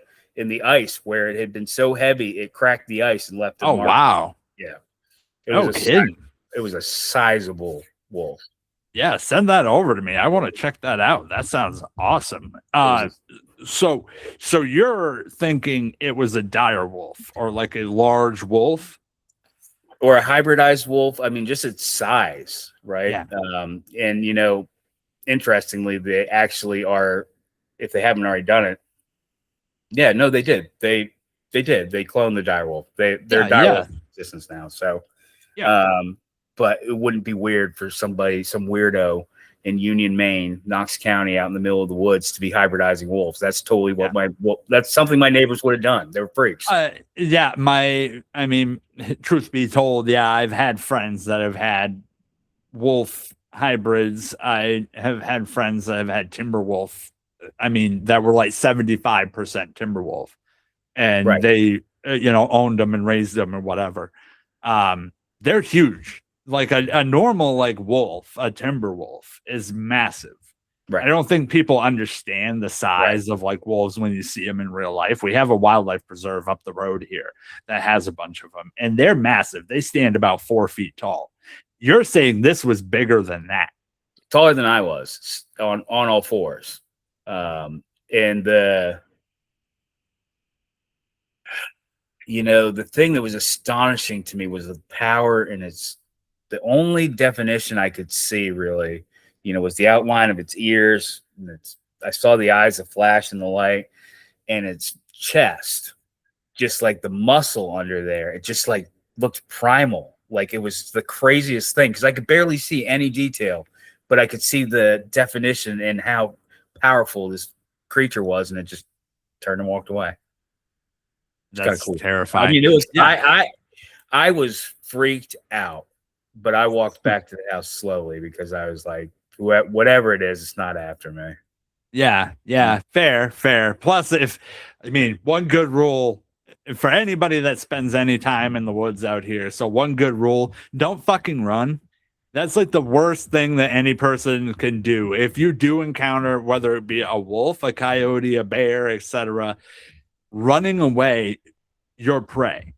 ice where it had been so heavy it cracked the ice and left. Oh, wow. Yeah. It was a sizable wolf. Yeah, send that over to me. I want to check that out. That sounds awesome. So you're thinking it was a dire wolf or like a large wolf? Or a hybridized wolf. I mean, just its size, right? Yeah. And, interestingly, they actually are, if they haven't already done it. Yeah, no, they did. They did. They cloned the dire wolf. They're dire wolf in existence now. So, but it wouldn't be weird for some weirdo in Union, Maine, Knox County, out in the middle of the woods to be hybridizing wolves. That's totally that's something my neighbors would have done. They were freaks. Yeah, I mean, truth be told, yeah, I've had friends that have had wolf hybrids. I have had friends that have had timber wolf. I mean, that were like 75% timber wolf, and Right. they, owned them and raised them or whatever. They're huge. Like a normal like wolf, a timber wolf is massive. Right. I don't think people understand the size of like wolves when you see them in real life. We have a wildlife preserve up the road here that has a bunch of them, and they're massive. They stand about 4 feet tall. You're saying this was bigger than that? Taller than I was on all fours. And the thing that was astonishing to me was the power, and the only definition I could see really, was the outline of its ears. And I saw the eyes that flash in the light, and its chest, just like the muscle under there. It just like looked primal. Like it was the craziest thing because I could barely see any detail, but I could see the definition and how powerful this creature was, and it just turned and walked away. That's cool. terrifying. I mean, it was I was freaked out, but I walked back to the house slowly because I was like, whatever it is, it's not after me. Yeah, fair. Plus, one good rule for anybody that spends any time in the woods out here. So one good rule, don't fucking run. That's like the worst thing that any person can do. If you do encounter, whether it be a wolf, a coyote, a bear, etc., running away, your prey.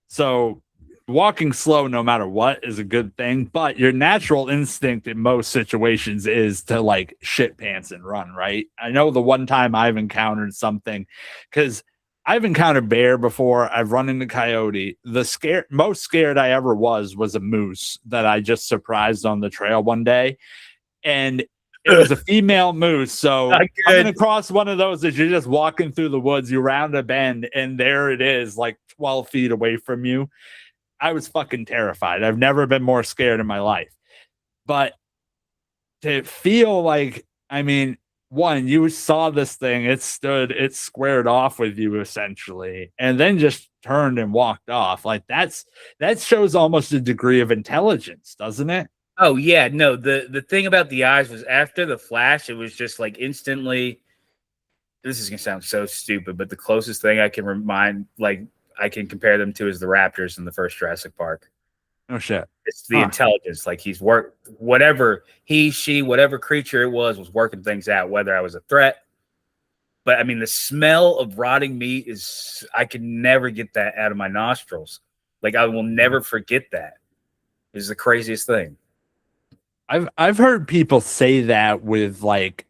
So walking slow no matter what is a good thing, but your natural instinct in most situations is to like shit pants and run, right? I know the one time I've encountered something, because I've encountered bear before, I've run into coyote. The most scared I ever was a moose that I just surprised on the trail one day, and it was a female moose. So coming across one of those as you're just walking through the woods, you round a bend, and there it is, like 12 feet away from you. I was fucking terrified. I've never been more scared in my life. But to feel like, one, you saw this thing, it squared off with you essentially, and then just turned and walked off. Like that shows almost a degree of intelligence, doesn't it? Oh yeah, no, the thing about the eyes was after the flash, it was just like instantly. This is gonna sound so stupid, but the closest thing I can I can compare them to is the raptors in the first Jurassic Park. Oh shit. It's the intelligence. Like he's whatever whatever creature it was working things out, whether I was a threat. But I mean, the smell of rotting meat I can never get that out of my nostrils. Like I will never forget that. It's the craziest thing. I've heard people say that with like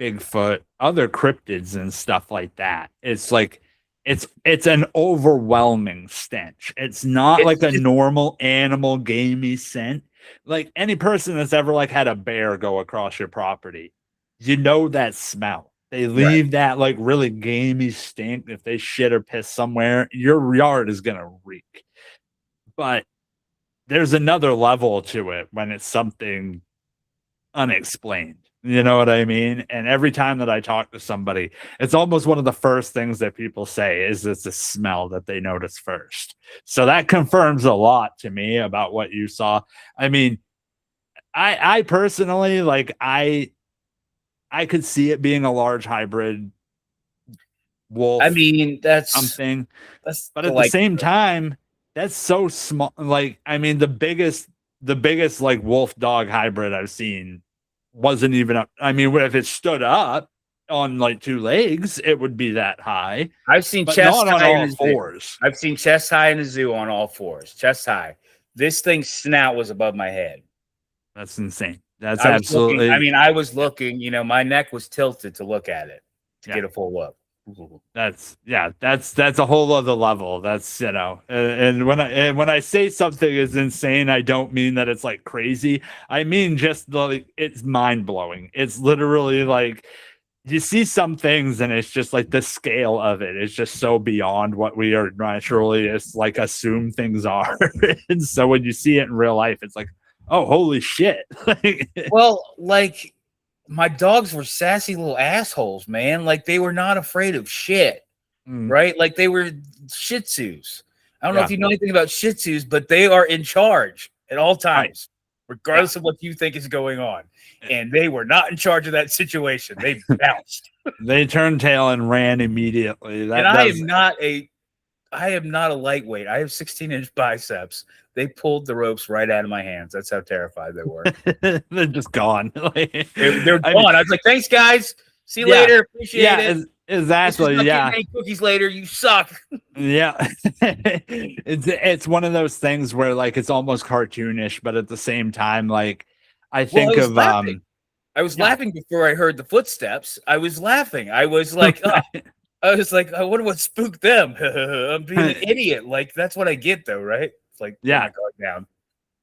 Bigfoot, other cryptids and stuff like that. It's like it's an overwhelming stench. It's not like a normal animal gamey scent. Like any person that's ever like had a bear go across your property, that smell. They leave that like really gamey stink. If they shit or piss somewhere, your yard is gonna reek. But there's another level to it when it's something unexplained. You know what I mean? And every time that I talk to somebody, it's almost one of the first things that people say is it's the smell that they notice first. So that confirms a lot to me about what you saw. I mean, I personally, like, I could see it being a large hybrid wolf. I mean, that's something. But at the same time, that's so small. Like, I mean, the biggest like wolf dog hybrid I've seen wasn't even up. I mean, if it stood up on like two legs, it would be that high. I've seen but chest not high on all fours. I've seen chest high in a zoo on all fours, chest high. This thing's snout was above my head. That's insane. That's absolutely. I was looking. My neck was tilted to look at it to get a full look. That's a whole other level. That's and when I say something is insane, I don't mean that it's like crazy. I mean just like it's mind blowing. It's literally like you see some things and it's just like the scale of it is just so beyond what we are naturally just like assume things are. And so when you see it in real life, it's like, oh, holy shit. Well, like my dogs were sassy little assholes, man. Like they were not afraid of shit, right? Like they were Shih Tzus. I don't know if you know anything about Shih Tzus, but they are in charge at all times, regardless of what you think is going on. And they were not in charge of that situation. They bounced. They turned tail and ran immediately. And I am not a lightweight. I have 16-inch biceps. They pulled the ropes right out of my hands. That's how terrified they were. They're just gone. They're gone. I was like, thanks, guys. See you later. Appreciate it. Exactly. Yeah. Cookies later. You suck. Yeah. It's one of those things where like it's almost cartoonish, but at the same time, like I think of laughing. I was laughing before I heard the footsteps. I was laughing. I was like, I wonder what spooked them. I'm being an idiot. Like that's what I get though, right? It's like, yeah, down.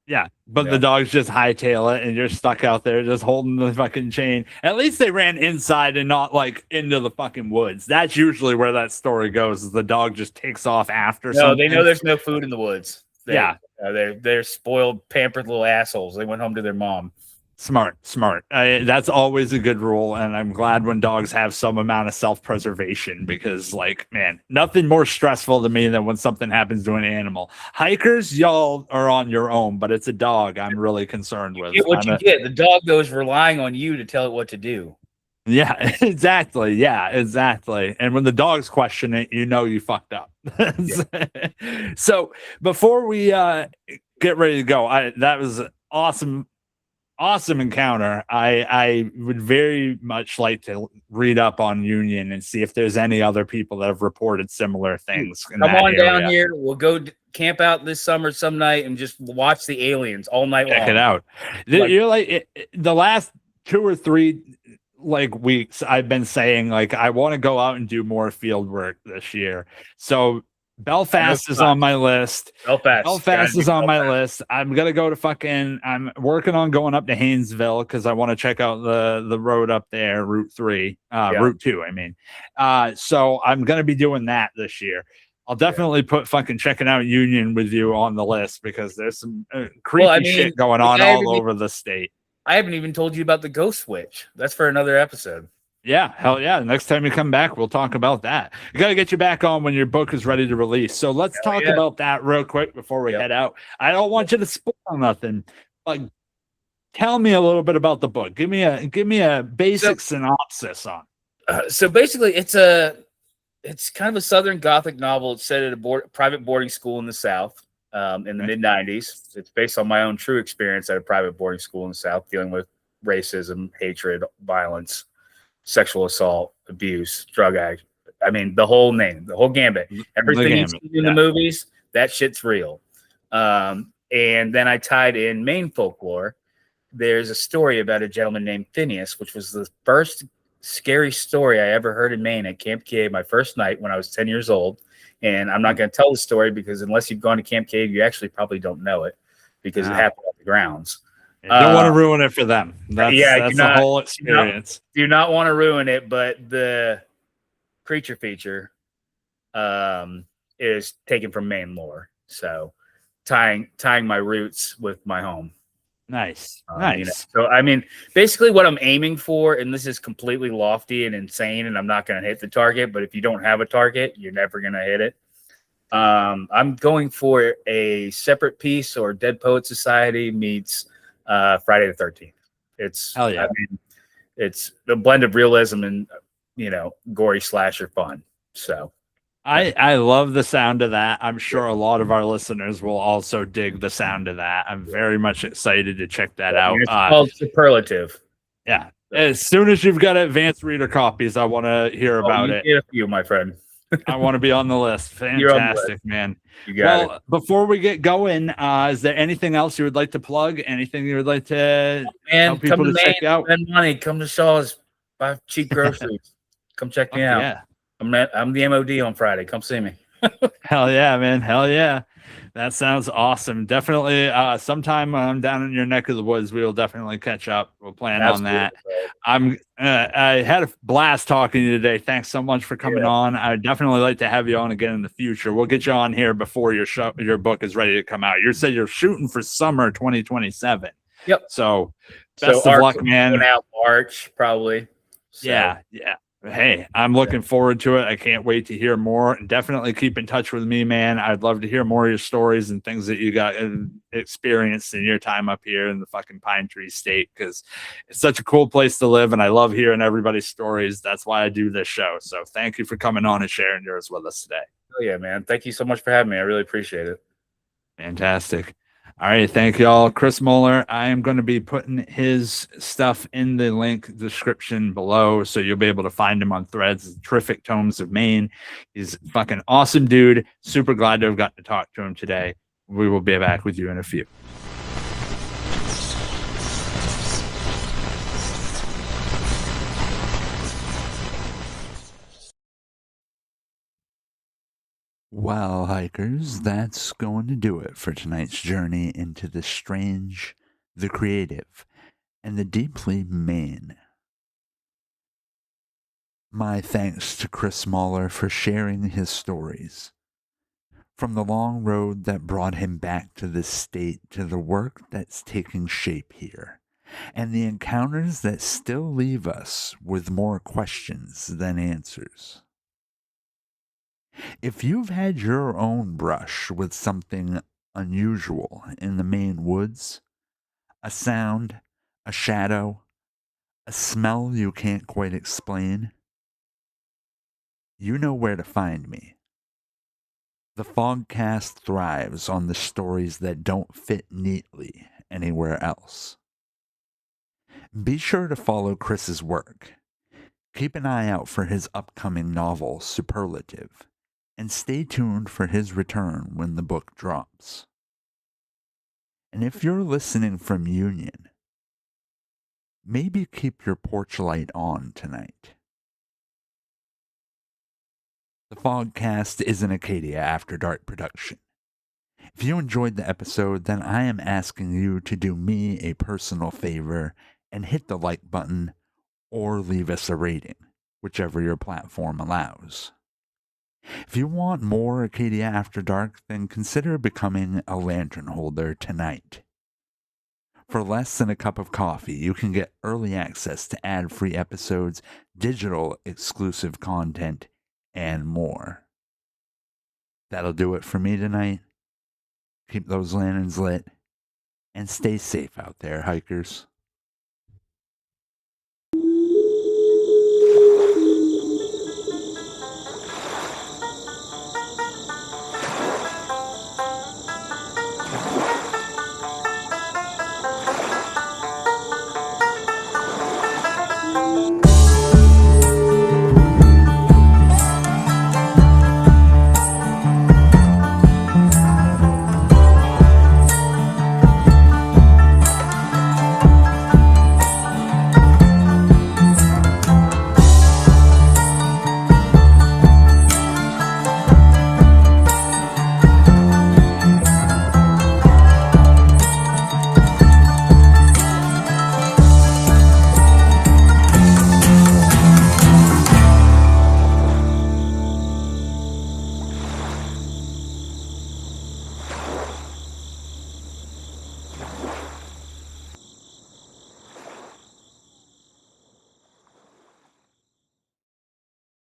Yeah, but the dogs just hightail it, and you're stuck out there just holding the fucking chain. At least they ran inside and not like into the fucking woods. That's usually where that story goes. Is the dog just takes off after? No, they know there's no food in the woods. They're spoiled, pampered little assholes. They went home to their mom. Smart. That's always a good rule, and I'm glad when dogs have some amount of self-preservation because, like, man, nothing more stressful to me than when something happens to an animal. Hikers, y'all are on your own, but it's a dog I'm really concerned with. You get what you get. The dog though is relying on you to tell it what to do. Yeah, exactly. Yeah, exactly. And when the dogs question it, you know you fucked up. So before we get ready to go, that was an awesome encounter. I would very much like to read up on Union and see if there's any other people that have reported similar things. Come on down here. We'll go camp out this summer some night and just watch the aliens all night long. Check it out. You're like the last 2 or 3 like weeks I've been saying like I want to go out and do more field work this year. So Belfast is on my list. Belfast is on my list. I'm gonna go to I'm working on going up to Haynesville because I want to check out the road up there, Route 3, Route 2. I mean, so I'm gonna be doing that this year. I'll definitely put fucking checking out Union with you on the list because there's some creepy shit going on all over the state. I haven't even told you about the Ghost Witch. That's for another episode. Yeah, hell yeah. Next time you come back, we'll talk about that. We got to get you back on when your book is ready to release. So let's talk about that real quick before we head out. I don't want you to spoil nothing. Like, tell me a little bit about the book. Give me a basic synopsis on. So basically, it's kind of a Southern Gothic novel. It's set at a private boarding school in the South in the mid-'90s. It's based on my own true experience at a private boarding school in the South, dealing with racism, hatred, violence, sexual assault, abuse, drug addict. I mean, the whole gambit. Everything you see in the movies, that shit's real. And then I tied in Maine folklore. There's a story about a gentleman named Phineas, which was the first scary story I ever heard in Maine at Camp Cave, my first night when I was 10 years old. And I'm not going to tell the story because unless you've gone to Camp Cave, you actually probably don't know it because it happened on the grounds. You don't want to ruin it for them. That's the whole experience. Do not want to ruin it, but the creature feature is taken from Maine lore. So tying my roots with my home. Nice. So, I mean, basically what I'm aiming for, and this is completely lofty and insane, and I'm not going to hit the target, but if you don't have a target, you're never going to hit it. I'm going for a separate piece or Dead Poet Society meets Friday the 13th. It's hell yeah. I mean, it's a blend of realism and gory slasher fun. So I love the sound of that. I'm sure a lot of our listeners will also dig the sound of that. I'm very much excited to check that out. It's called Superlative. Yeah. As soon as you've got advanced reader copies, I want to hear about it. Get a few, my friend. I want to be on the list. Fantastic, man. You got it. Before we get going, is there anything else you would like to plug? Anything you would like to tell people to check out? Spend money. Come to Shaw's. Buy cheap groceries. Come check me out. Yeah. I'm the MOD on Friday. Come see me. Hell yeah, man. Hell yeah. That sounds awesome. Definitely. Sometime when I'm down in your neck of the woods, we will definitely catch up. We'll plan on Absolutely. that. I had a blast talking to you today. Thanks so much for coming Yeah. on. I'd definitely like to have you on again in the future. We'll get you on here before your book is ready to come out. You said you're shooting for summer 2027. Yep. So So best of luck, arc man. going out March probably. So, Yeah. Hey, I'm looking forward to it. I can't wait to hear more. And definitely keep in touch with me, man. I'd love to hear more of your stories and things that you got experienced in your time up here in the fucking Pine Tree State, because it's such a cool place to live, and I love hearing everybody's stories. That's why I do this show. So thank you for coming on and sharing yours with us today. Oh yeah, man. Thank you so much for having me. I really appreciate it. Fantastic. All right, thank you all. Chris Moller, I am going to be putting his stuff in the link description below, so you'll be able to find him on Threads. Terrific Tomes of Maine. He's a fucking awesome dude. Super glad to have gotten to talk to him today. We will be back with you in a few. Well, hikers, that's going to do it for tonight's journey into the strange, the creative, and the deeply Maine. My thanks to Chris Moller for sharing his stories. From the long road that brought him back to this state to the work that's taking shape here, and the encounters that still leave us with more questions than answers. If you've had your own brush with something unusual in the Maine woods, a sound, a shadow, a smell you can't quite explain, you know where to find me. The Fogcast thrives on the stories that don't fit neatly anywhere else. Be sure to follow Chris's work. Keep an eye out for his upcoming novel, Superlative, and stay tuned for his return when the book drops. And if you're listening from Union, maybe keep your porch light on tonight. The Fogcast is an Acadia After Dark production. If you enjoyed the episode, then I am asking you to do me a personal favor and hit the like button or leave us a rating, whichever your platform allows. If you want more Acadia After Dark, then consider becoming a lantern holder tonight. For less than a cup of coffee, you can get early access to ad-free episodes, digital exclusive content, and more. That'll do it for me tonight. Keep those lanterns lit, and stay safe out there, hikers.